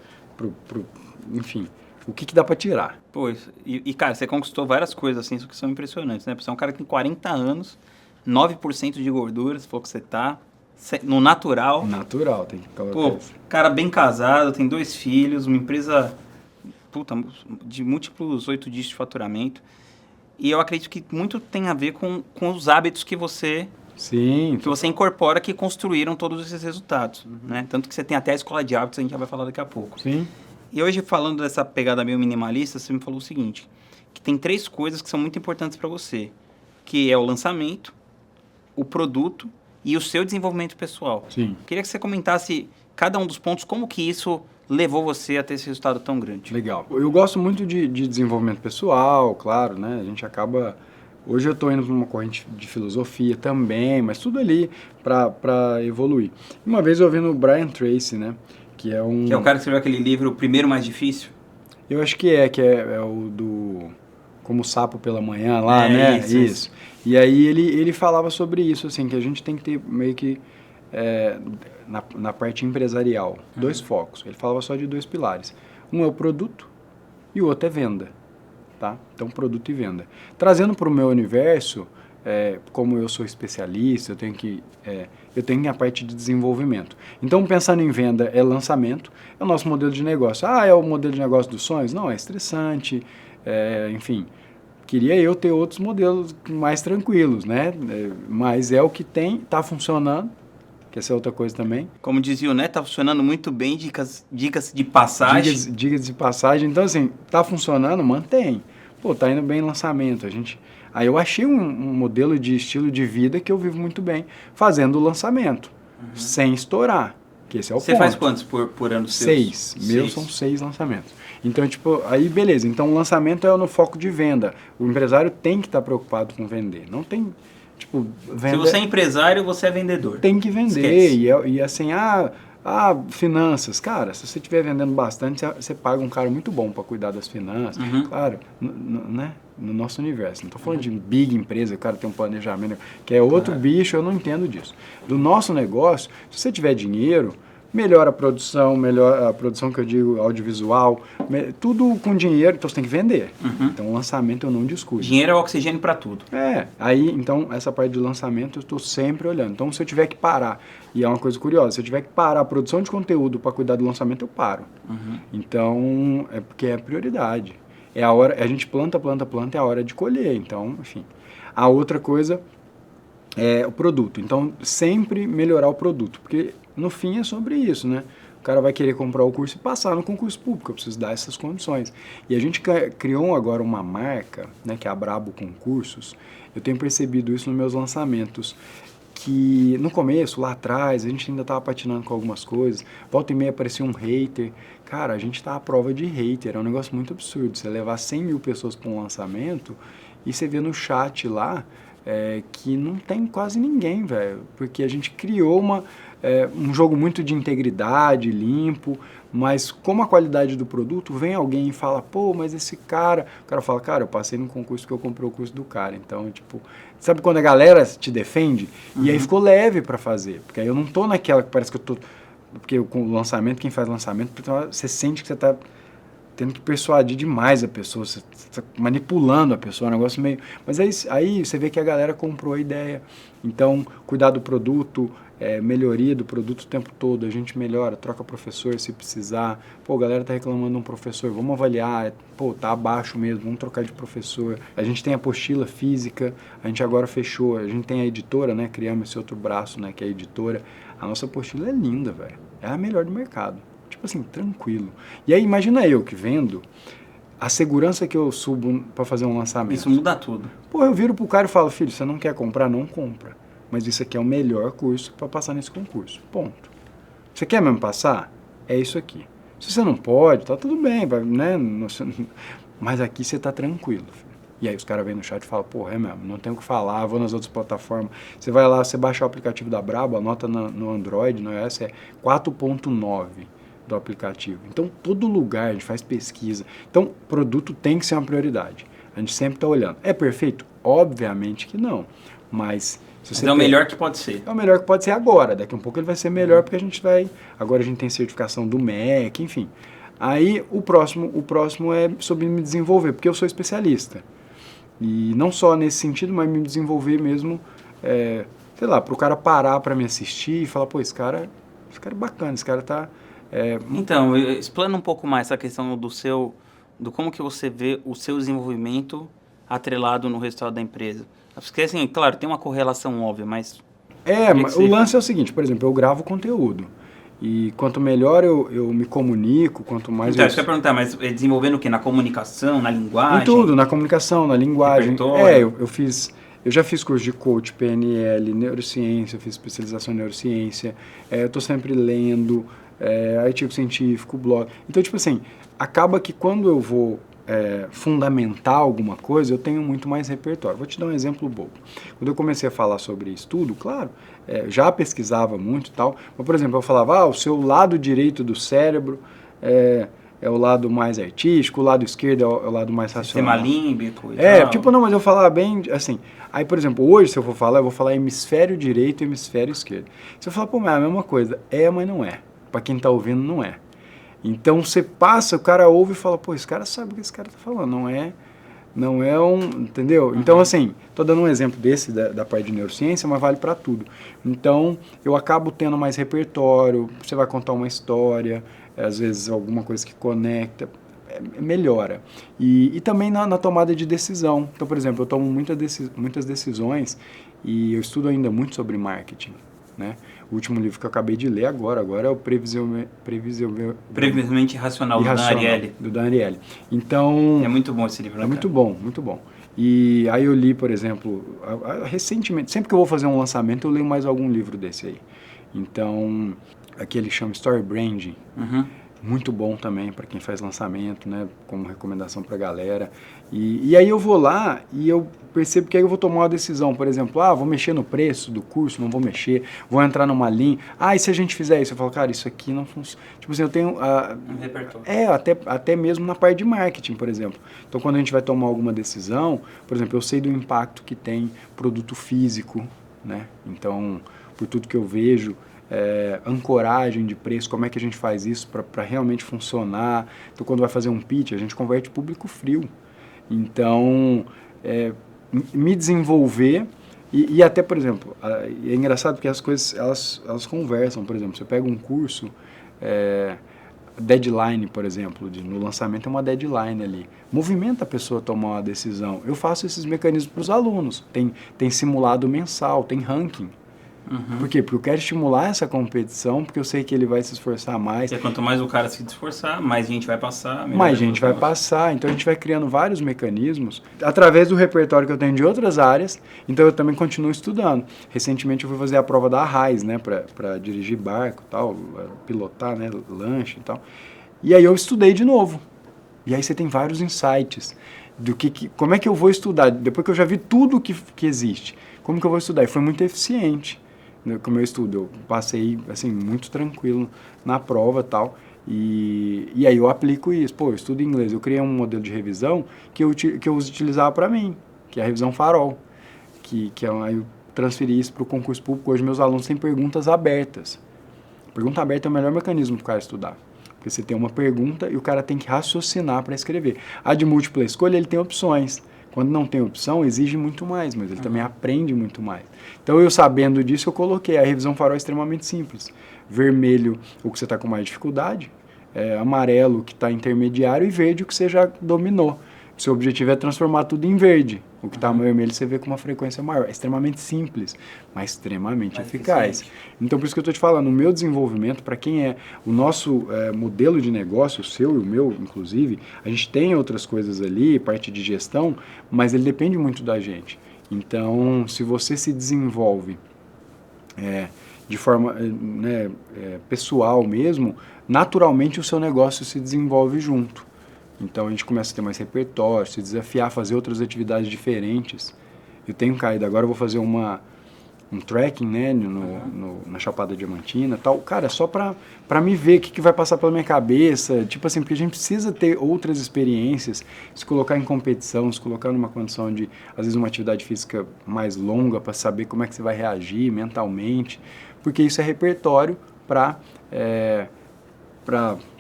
enfim, o que dá para tirar. Pois, cara, você conquistou várias coisas assim que são impressionantes, né? Você é um cara que tem 40 anos, 9% de gordura, você falou que você tá no natural. Natural, tem que colocar isso. Cara bem casado, tem 2 filhos, uma empresa de múltiplos 8 dígitos de faturamento. E eu acredito que muito tem a ver com os hábitos que você... Sim. Que você incorpora, que construíram todos esses resultados, né? Tanto que você tem até a escola de hábitos, a gente já vai falar daqui a pouco. Sim. E hoje, falando dessa pegada meio minimalista, você me falou o seguinte, que tem 3 coisas que são muito importantes para você, que é o lançamento, o produto e o seu desenvolvimento pessoal. Sim. Queria que você comentasse cada um dos pontos, como que isso levou você a ter esse resultado tão grande. Legal. Eu gosto muito de desenvolvimento pessoal, claro, né? A gente acaba... Hoje eu estou indo para uma corrente de filosofia também, mas tudo ali para evoluir. Uma vez eu ouvi no Brian Tracy, né? Que é o cara que escreveu aquele livro, O Primeiro Mais Difícil? Eu acho que é o do Como o Sapo pela Manhã lá, né? Isso. E aí ele falava sobre isso, assim, que a gente tem que ter meio que, na parte empresarial, 2 focos. Ele falava só de 2 pilares. Um é o produto e o outro é venda. Tá? Então, produto e venda. Trazendo para o meu universo, como eu sou especialista, eu tenho a parte de desenvolvimento. Então, pensando em venda, é lançamento, é o nosso modelo de negócio. É o modelo de negócio dos sonhos? Não, é estressante, enfim. Queria eu ter outros modelos mais tranquilos, né? Mas é o que tem, está funcionando, que essa é outra coisa também. Como dizia o Neto, tá funcionando muito bem, dicas de passagem. Dicas de passagem. Então, assim, tá funcionando, mantém. Pô, tá indo bem em lançamento. Aí eu achei um modelo de estilo de vida que eu vivo muito bem, fazendo o lançamento, sem estourar. Que esse é o Você ponto. faz quantos por ano seus? 6. Meus são 6 lançamentos. Então, tipo, aí beleza. Então, o lançamento é no foco de venda. O empresário tem que estar preocupado com vender. Não tem, tipo, venda... Se você é empresário, você é vendedor. Tem que vender. E assim, finanças. Cara, se você estiver vendendo bastante, você paga um cara muito bom para cuidar das finanças. Claro, né? No nosso universo. Não estou falando de big empresa, o cara tem um planejamento, que é outro bicho, eu não entendo disso. Do nosso negócio, se você tiver dinheiro, melhor a produção que eu digo, audiovisual, tudo com dinheiro, então você tem que vender. Então o lançamento eu não discuto. Dinheiro é oxigênio para tudo. Aí então essa parte de lançamento eu estou sempre olhando. Então se eu tiver que parar, e é uma coisa curiosa, se eu tiver que parar a produção de conteúdo para cuidar do lançamento, eu paro. Então é porque é prioridade. É a hora, a gente planta, é a hora de colher. Então, enfim. A outra coisa é o produto. Então, sempre melhorar o produto, porque no fim é sobre isso, né? O cara vai querer comprar o curso e passar no concurso público, eu preciso dar essas condições. E a gente criou agora uma marca, né, que é a Brabo Concursos. Eu tenho percebido isso nos meus lançamentos, que no começo, lá atrás, a gente ainda estava patinando com algumas coisas, volta e meia aparecia um hater. Cara, a gente está à prova de hater, é um negócio muito absurdo. Você levar 100 mil pessoas para um lançamento e você vê no chat lá que não tem quase ninguém, velho, porque a gente criou um jogo muito de integridade, limpo, mas como a qualidade do produto, vem alguém e fala, pô, mas esse cara... O cara fala, cara, eu passei num concurso que eu comprei o curso do cara. Então, tipo, sabe quando a galera te defende? E aí ficou leve para fazer, porque aí eu não tô naquela que parece que eu tô... Porque com o lançamento, quem faz lançamento, você sente que você tá tendo que persuadir demais a pessoa, você está manipulando a pessoa, é um negócio meio... Mas aí você vê que a galera comprou a ideia. Então, cuidar do produto, melhoria do produto o tempo todo, a gente melhora, troca professor se precisar. Pô, a galera tá reclamando de um professor, vamos avaliar, pô, tá abaixo mesmo, vamos trocar de professor. A gente tem a apostila física, a gente agora fechou, a gente tem a editora, né, criamos esse outro braço, né, que é a editora. A nossa apostila é linda, velho, é a melhor do mercado. Tipo assim, tranquilo. E aí, imagina eu que vendo, a segurança que eu subo para fazer um lançamento. Isso muda tudo. Pô, eu viro pro cara e falo, filho, você não quer comprar? Não compra. Mas isso aqui é o melhor curso para passar nesse concurso. Ponto. Você quer mesmo passar? É isso aqui. Se você não pode, tá tudo bem, vai, né? Mas aqui você tá tranquilo, filho. E aí os caras vêm no chat e falam, porra, é mesmo, não tenho o que falar, vou nas outras plataformas. Você vai lá, você baixa o aplicativo da Brabo, anota no Android, no iOS, é 4.9 do aplicativo. Então, todo lugar a gente faz pesquisa. Então, produto tem que ser uma prioridade. A gente sempre está olhando. É perfeito? Obviamente que não. Mas... é o melhor que pode ser. É o melhor que pode ser agora. Daqui a um pouco ele vai ser melhor porque a gente vai... Agora a gente tem certificação do MEC, enfim. Aí, o próximo é sobre me desenvolver, porque eu sou especialista. E não só nesse sentido, mas me desenvolver mesmo, sei lá, para o cara parar para me assistir e falar, pô, esse cara é bacana, esse cara tá... Então, explana um pouco mais essa questão do como que você vê o seu desenvolvimento atrelado no resultado da empresa. Porque, assim, claro, tem uma correlação óbvia, mas... o lance é o seguinte, por exemplo, eu gravo conteúdo. E quanto melhor eu me comunico, quanto mais... Então, eu ia perguntar, mas desenvolvendo o quê? Na comunicação, na linguagem? Em tudo, na comunicação, na linguagem. Eu já fiz curso de coach, PNL, neurociência, eu fiz especialização em neurociência. Eu tô sempre lendo... artigo científico, blog. Então, tipo assim, acaba que quando eu vou fundamentar alguma coisa, eu tenho muito mais repertório. Vou te dar um exemplo bobo. Quando eu comecei a falar sobre estudo, claro, já pesquisava muito e tal, mas, por exemplo, eu falava, o seu lado direito do cérebro é o lado mais artístico, o lado esquerdo é o lado mais racional. Sistema límbico e tal. Tipo, não, mas eu falava bem, assim, aí, por exemplo, hoje, se eu vou falar hemisfério direito e hemisfério esquerdo. Se eu falar, pô, mas é a mesma coisa, mas não é. Para quem está ouvindo, não é. Então, você passa, o cara ouve e fala, pô, esse cara sabe o que esse cara está falando, não é um, entendeu? Então, assim, estou dando um exemplo desse, da parte de neurociência, mas vale para tudo. Então, eu acabo tendo mais repertório, você vai contar uma história, às vezes alguma coisa que conecta, melhora. E também na tomada de decisão. Então, por exemplo, eu tomo muitas decisões e eu estudo ainda muito sobre marketing, né? O último livro que eu acabei de ler agora é o Previsivelmente Irracional, do Dan Ariely. Do Dan Ariely. Então... É muito bom esse livro, né? É muito bom, muito bom. E aí eu li, por exemplo, recentemente, sempre que eu vou fazer um lançamento, eu leio mais algum livro desse aí. Então, aquele que chama Story Branding, Uhum. muito bom também para quem faz lançamento, né? Como recomendação para a galera. E aí eu vou lá e eu percebo que aí eu vou tomar uma decisão, por exemplo, vou mexer no preço do curso, não vou mexer, vou entrar numa linha. E se a gente fizer isso? Eu falo, cara, isso aqui não funciona. Tipo assim, eu tenho... Um repertório. até mesmo na parte de marketing, por exemplo. Então, quando a gente vai tomar alguma decisão, por exemplo, eu sei do impacto que tem produto físico, né? Então, por tudo que eu vejo, ancoragem de preço, como é que a gente faz isso para realmente funcionar. Então, quando vai fazer um pitch, a gente converte público frio. Então, me desenvolver e até, por exemplo, é engraçado porque as coisas, elas conversam. Por exemplo, você pega um curso, deadline, por exemplo, no lançamento é uma deadline ali. Movimenta a pessoa a tomar uma decisão. Eu faço esses mecanismos para os alunos. Tem simulado mensal, tem ranking. Uhum. Por quê? Porque eu quero estimular essa competição, porque eu sei que ele vai se esforçar mais. Porque quanto mais o cara se esforçar, mais gente vai passar. Mais gente vai passar. Então a gente vai criando vários mecanismos através do repertório que eu tenho de outras áreas. Então eu também continuo estudando. Recentemente eu fui fazer a prova da Arraiz, né, para dirigir barco, tal, pilotar, né, lanche e tal. E aí eu estudei de novo. E aí você tem vários insights do como é que eu vou estudar depois que eu já vi tudo que existe. Como que eu vou estudar? E foi muito eficiente. Com o meu estudo, eu passei assim muito tranquilo na prova e tal, e aí eu aplico isso. Eu estudo inglês, eu criei um modelo de revisão que eu utilizava para mim, que é a revisão Farol, aí eu transferi isso para o concurso público. Hoje meus alunos têm perguntas abertas. Pergunta aberta é o melhor mecanismo para o cara estudar, porque você tem uma pergunta e o cara tem que raciocinar para escrever. A de múltipla escolha, ele tem opções. Quando não tem opção, exige muito mais, mas ele também aprende muito mais. Então, eu sabendo disso, eu coloquei. A revisão Farol é extremamente simples. Vermelho, o que você está com mais dificuldade. Amarelo, o que está intermediário. E verde, o que você já dominou. O seu objetivo é transformar tudo em verde. O que está vermelho, você vê com uma frequência maior. É extremamente simples, mas extremamente eficaz. Eficiente. Então, por isso que eu estou te falando, o meu desenvolvimento, para quem é o nosso modelo de negócio, o seu e o meu, inclusive, a gente tem outras coisas ali, parte de gestão, mas ele depende muito da gente. Então, se você se desenvolve de forma pessoal mesmo, naturalmente o seu negócio se desenvolve junto. Então a gente começa a ter mais repertório, se desafiar a fazer outras atividades diferentes. Eu tenho caído, agora eu vou fazer um trekking, né, na Chapada Diamantina, tal. Cara, só pra me ver o que vai passar pela minha cabeça, tipo assim, porque a gente precisa ter outras experiências, se colocar em competição, se colocar numa condição de, às vezes, uma atividade física mais longa para saber como é que você vai reagir mentalmente, porque isso é repertório para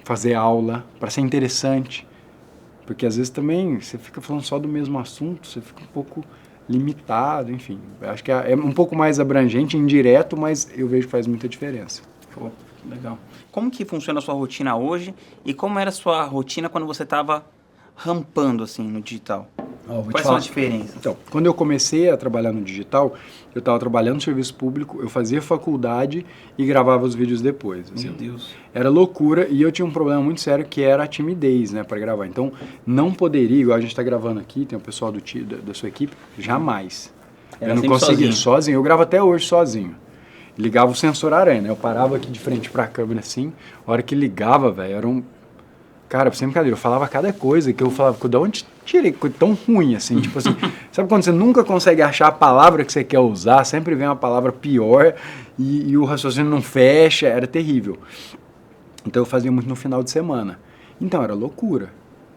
fazer aula, para ser interessante, porque às vezes também você fica falando só do mesmo assunto, você fica um pouco limitado, enfim. Acho que é um pouco mais abrangente, indireto, mas eu vejo que faz muita diferença. Pô, legal. Como que funciona a sua rotina hoje e como era a sua rotina quando você estava rampando assim no digital? Quais são as diferenças? Então, quando eu comecei a trabalhar no digital, eu estava trabalhando no serviço público, eu fazia faculdade e gravava os vídeos depois. Assim. Meu Deus. Era loucura e eu tinha um problema muito sério que era a timidez, né, para gravar. Então, não poderia, igual a gente está gravando aqui, tem o pessoal da sua equipe, jamais. Era eu não conseguia sozinho, eu gravo até hoje sozinho. Ligava o sensor aranha, né? Eu parava aqui de frente para a câmera assim, a hora que ligava, velho, era um... Cara, sem brincadeira, eu falava cada coisa que eu falava, de onde tirei, coisa tão ruim assim, tipo assim, sabe quando você nunca consegue achar a palavra que você quer usar, sempre vem uma palavra pior e o raciocínio não fecha, era terrível. Então eu fazia muito no final de semana. Então era loucura,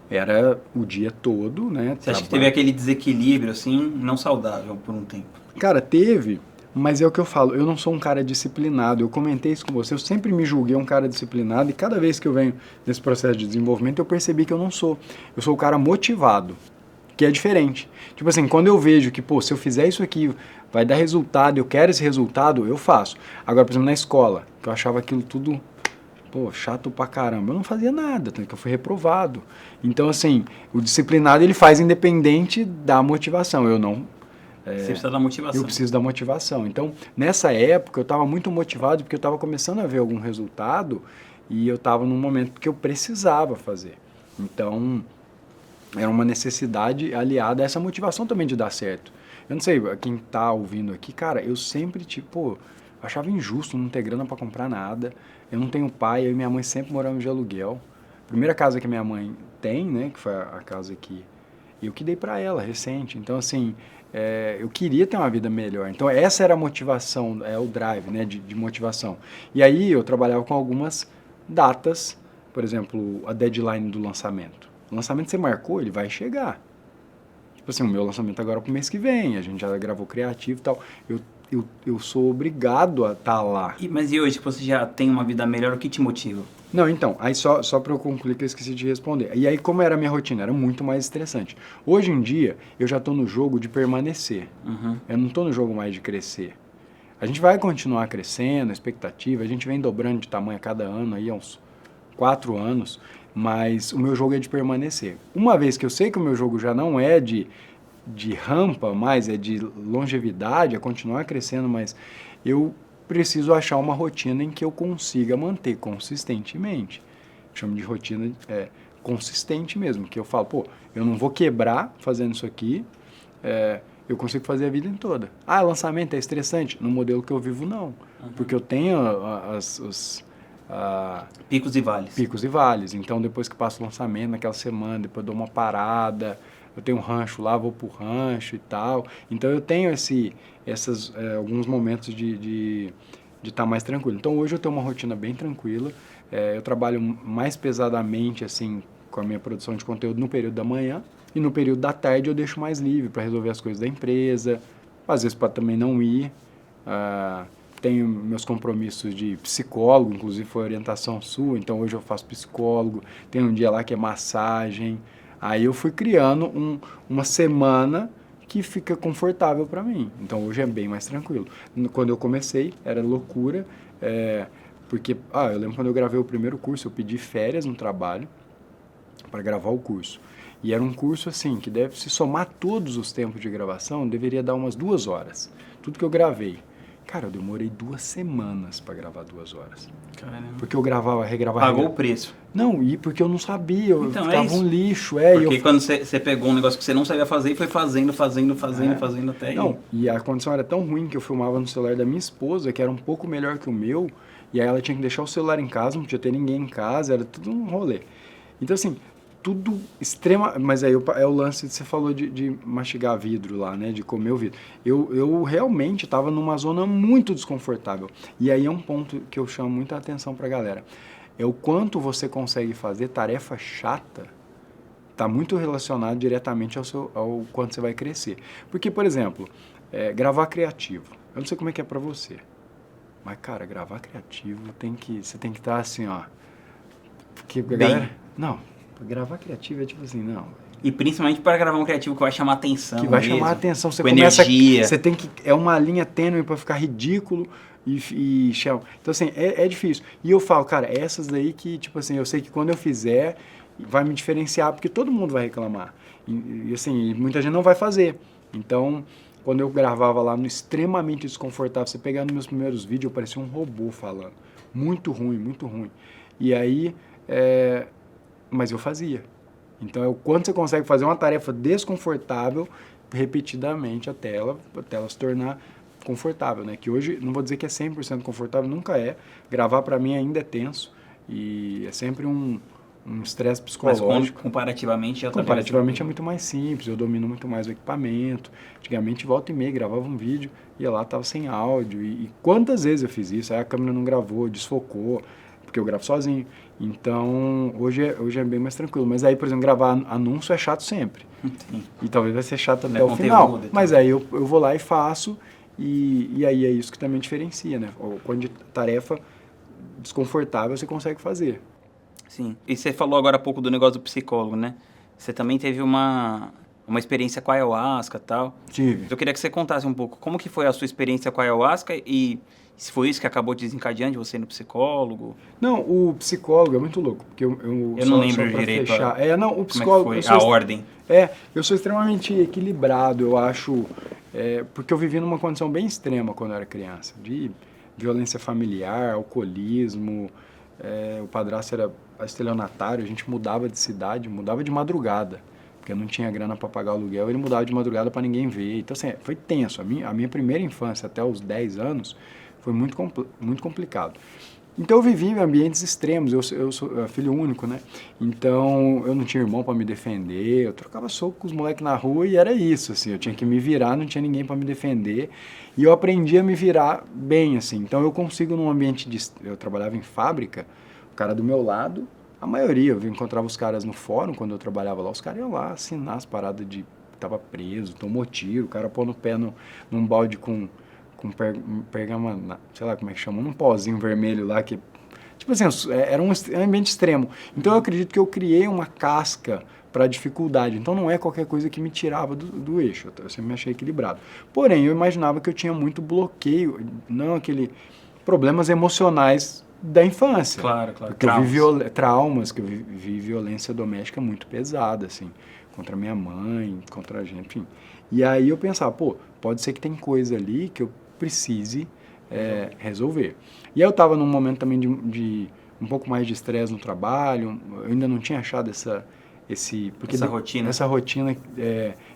era o dia todo, né? Você acha que teve aquele desequilíbrio assim, não saudável por um tempo? Cara, teve... Mas é o que eu falo, eu não sou um cara disciplinado, eu comentei isso com você, eu sempre me julguei um cara disciplinado e cada vez que eu venho nesse processo de desenvolvimento eu percebi que eu não sou. Eu sou o cara motivado, que é diferente. Tipo assim, quando eu vejo que, se eu fizer isso aqui vai dar resultado, eu quero esse resultado, eu faço. Agora, por exemplo, na escola, que eu achava aquilo tudo, chato pra caramba, eu não fazia nada, tanto que eu fui reprovado. Então, assim, o disciplinado ele faz independente da motivação, eu não... Você precisa da motivação. Eu preciso da motivação. Então, nessa época, eu estava muito motivado porque eu estava começando a ver algum resultado e eu estava num momento que eu precisava fazer. Então, era uma necessidade aliada a essa motivação também de dar certo. Eu não sei, quem está ouvindo aqui, cara, eu sempre, achava injusto não ter grana para comprar nada. Eu não tenho pai, eu e minha mãe sempre moramos de aluguel. A primeira casa que minha mãe tem, né, que foi a casa que eu que dei para ela, recente. Então, assim, eu queria ter uma vida melhor. Então, essa era a motivação, o drive, né, de motivação. E aí, eu trabalhava com algumas datas, por exemplo, a deadline do lançamento. O lançamento você marcou, ele vai chegar. Tipo assim, o meu lançamento agora é pro mês que vem, a gente já gravou criativo e tal. Eu sou obrigado a estar lá. Mas e hoje que você já tem uma vida melhor, o que te motiva? Não, então, aí só para eu concluir que eu esqueci de responder. E aí, como era a minha rotina? Era muito mais estressante. Hoje em dia, eu já estou no jogo de permanecer. Eu não estou no jogo mais de crescer. A gente vai continuar crescendo, a expectativa, a gente vem dobrando de tamanho a cada ano, aí há uns 4 anos, mas o meu jogo é de permanecer. Uma vez que eu sei que o meu jogo já não é de rampa, mais é de longevidade, é continuar crescendo, mas eu preciso achar uma rotina em que eu consiga manter consistentemente. Chamo de rotina consistente mesmo, que eu falo, pô, eu não vou quebrar fazendo isso aqui, eu consigo fazer a vida em toda. Ah, lançamento é estressante? No modelo que eu vivo, não. Porque eu tenho Picos e vales. Picos e vales. Então, depois que passo o lançamento, naquela semana, depois eu dou uma parada, eu tenho um rancho lá, vou pro rancho e tal. Então, eu tenho alguns momentos de estar mais tranquilo. Então, hoje eu tenho uma rotina bem tranquila. Eu trabalho mais pesadamente, assim, com a minha produção de conteúdo no período da manhã. E no período da tarde eu deixo mais livre para resolver as coisas da empresa. Às vezes pode também não ir. Tenho meus compromissos de psicólogo, inclusive foi orientação sua, então hoje eu faço psicólogo. Tem um dia lá que é massagem. Aí eu fui criando uma semana que fica confortável para mim. Então hoje é bem mais tranquilo. Quando eu comecei, era loucura, porque eu lembro quando eu gravei o primeiro curso, eu pedi férias no trabalho para gravar o curso. E era um curso assim, que deve se somar todos os tempos de gravação, deveria dar umas 2 horas. Tudo que eu gravei. Cara, eu demorei 2 semanas para gravar 2 horas. Caramba. Porque eu regravava. Pagou o preço. Não, e porque eu não sabia, eu Então, ficava um lixo. Porque quando você pegou um negócio que você não sabia fazer e foi fazendo até aí. Não, e a condição era tão ruim que eu filmava no celular da minha esposa, que era um pouco melhor que o meu, e aí ela tinha que deixar o celular em casa, não podia ter ninguém em casa, era tudo um rolê. Então, assim, tudo extrema... Mas aí é o lance que você falou de mastigar vidro lá, né? De comer o vidro. Eu realmente estava numa zona muito desconfortável. E aí é um ponto que eu chamo muita atenção pra galera. É o quanto você consegue fazer tarefa chata, está muito relacionado diretamente ao quanto você vai crescer. Porque, por exemplo, gravar criativo. Eu não sei como é que é pra você. Mas, cara, gravar criativo, você tem que estar assim, ó... Porque a galera... Não... Gravar criativo é tipo assim, não. E principalmente para gravar um criativo que vai chamar atenção. Que vai chamar atenção. Você com energia. Você tem que... É uma linha tênue para ficar ridículo e então, assim, é difícil. E eu falo, cara, essas daí que, tipo assim, eu sei que quando eu fizer, vai me diferenciar, porque todo mundo vai reclamar. E assim, muita gente não vai fazer. Então, quando eu gravava lá no extremamente desconfortável, você pegar nos meus primeiros vídeos, eu parecia um robô falando. Muito ruim, muito ruim. E aí... Mas eu fazia. Então, é o quanto você consegue fazer uma tarefa desconfortável repetidamente até ela se tornar confortável, né? Que hoje, não vou dizer que é 100% confortável, nunca é. Gravar para mim ainda é tenso e é sempre um estresse psicológico. Mas comparativamente já Comparativamente é muito mais simples, eu domino muito mais o equipamento. Antigamente, volta e meia, gravava um vídeo, ia lá, tava sem áudio. E quantas vezes eu fiz isso? Aí a câmera não gravou, desfocou, porque eu gravo sozinho. Então, hoje é bem mais tranquilo. Mas aí, por exemplo, gravar anúncio é chato sempre. Sim. E talvez vai ser chato até o final. Mas aí eu vou lá e faço, e aí é isso que também diferencia, né? Quando de tarefa desconfortável você consegue fazer. Sim. E você falou agora há pouco do negócio do psicólogo, né? Você também teve uma experiência com a ayahuasca e tal. Tive. Eu queria que você contasse um pouco como que foi a sua experiência com a ayahuasca e se foi isso que acabou desencadeando de você ir no psicólogo. Não, o psicólogo é muito louco, porque eu não lembro direito. Não, o psicólogo... Como é que foi a ordem? Eu sou extremamente equilibrado, eu acho, porque eu vivi numa condição bem extrema quando eu era criança, de violência familiar, alcoolismo, o padrasto era estelionatário, a gente mudava de cidade, mudava de madrugada, porque eu não tinha grana para pagar o aluguel, ele mudava de madrugada para ninguém ver. Então, assim, foi tenso. A minha primeira infância, até os 10 anos, Foi muito complicado. Então eu vivi em ambientes extremos, eu sou filho único, né? Então eu não tinha irmão para me defender, eu trocava soco com os moleques na rua e era isso, assim, eu tinha que me virar, não tinha ninguém para me defender. E eu aprendi a me virar bem, assim. Então eu consigo num ambiente eu trabalhava em fábrica, o cara do meu lado, a maioria, eu encontrava os caras no fórum quando eu trabalhava lá, os caras iam lá assinar as paradas de tava preso, tomou tiro, o cara pôr no pé num balde com pergamano, sei lá como é que chama, num pozinho vermelho lá que, tipo assim, era um ambiente extremo. Então eu acredito que eu criei uma casca para a dificuldade. Então não é qualquer coisa que me tirava do eixo, eu sempre me achei equilibrado. Porém, eu imaginava que eu tinha muito bloqueio, não aquele problemas emocionais da infância. Claro. Porque eu vi traumas, que eu vi violência doméstica muito pesada, assim, contra minha mãe, contra a gente, enfim. E aí eu pensava, pô, pode ser que tem coisa ali que eu precise resolver. E aí eu estava num momento também de um pouco mais de estresse no trabalho, eu ainda não tinha achado essa rotina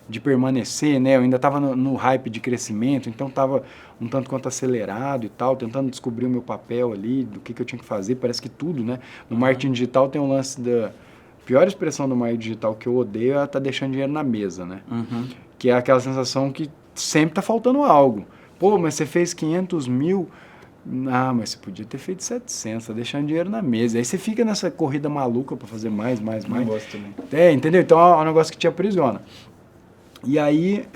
de permanecer, né? Eu ainda estava no hype de crescimento, então estava um tanto quanto acelerado e tal, tentando descobrir o meu papel ali, do que eu tinha que fazer, parece que tudo, né? No marketing digital tem um lance da... pior expressão do marketing digital que eu odeio é estar deixando dinheiro na mesa, né? Que é aquela sensação que sempre está faltando algo. Pô, mas você fez 500 mil... Ah, mas você podia ter feito 700, tá deixando dinheiro na mesa. Aí você fica nessa corrida maluca para fazer mais. Não gosto também. Entendeu? Então é um negócio que te aprisiona. E aí,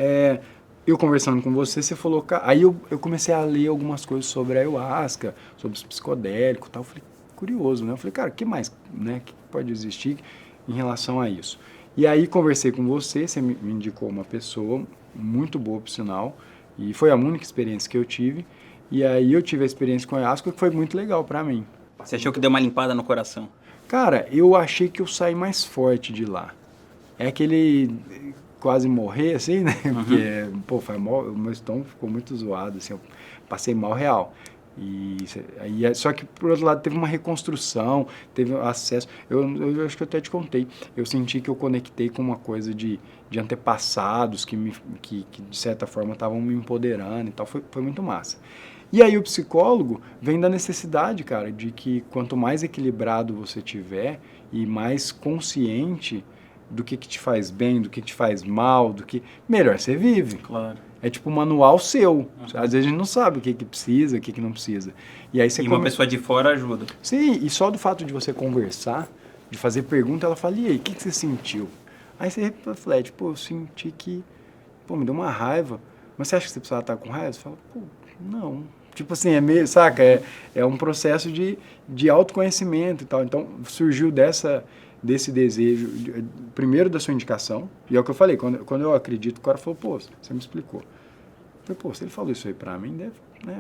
eu conversando com você falou... Aí eu comecei a ler algumas coisas sobre a ayahuasca, sobre os psicodélicos e tal. Eu falei, curioso, né? Eu falei, cara, o que mais, né? Que pode existir em relação a isso? E aí conversei com você me indicou uma pessoa muito boa, por sinal, e foi a única experiência que eu tive. E aí eu tive a experiência com a ayahuasca que foi muito legal pra mim. Você achou que deu uma limpada no coração? Cara, eu achei que eu saí mais forte de lá. É aquele quase morrer, assim, né? Porque, pô, o meu estômago ficou muito zoado, assim, eu passei mal real. Só que, por outro lado, teve uma reconstrução, teve acesso. Eu acho que eu até te contei. Eu senti que eu conectei com uma coisa de antepassados que de certa forma, estavam me empoderando e tal. Foi muito massa. E aí o psicólogo vem da necessidade, cara, de que quanto mais equilibrado você tiver e mais consciente do que te faz bem, do que te faz mal, melhor você vive. Claro. É tipo um manual seu. Às vezes a gente não sabe o que precisa, o que não precisa. E aí uma pessoa de fora ajuda. Sim, e só do fato de você conversar, de fazer pergunta, ela fala, e aí, o que você sentiu? Aí você reflete, pô, eu senti que, pô, me deu uma raiva. Mas você acha que você precisava estar com raiva? Você fala, pô, não. Tipo assim, é meio, saca? É um processo de autoconhecimento e tal. Então, surgiu desse desejo, primeiro da sua indicação, e é o que eu falei, quando eu acredito, o cara falou, pô, você me explicou. Eu falei, pô, se ele falou isso aí pra mim, deve, né,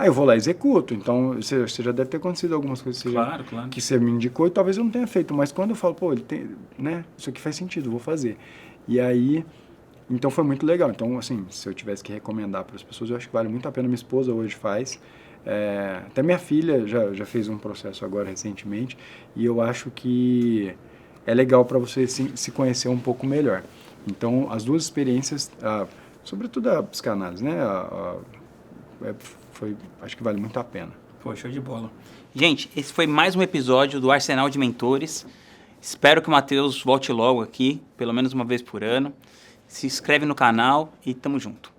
eu vou lá e executo. Então, você já deve ter acontecido algumas coisas claro. Que você me indicou e talvez eu não tenha feito, mas quando eu falo, pô, ele tem, né, isso aqui faz sentido, vou fazer. E aí, então foi muito legal. Então, assim, se eu tivesse que recomendar para as pessoas, eu acho que vale muito a pena. Minha esposa hoje faz. Até minha filha já fez um processo agora recentemente e eu acho que é legal para você se conhecer um pouco melhor. Então, as duas experiências, sobretudo a psicanálise, né? Acho que vale muito a pena. Pô, show de bola. Gente, esse foi mais um episódio do Arsenal de Mentores. Espero que o Matheus volte logo aqui, pelo menos uma vez por ano. Se inscreve no canal e tamo junto.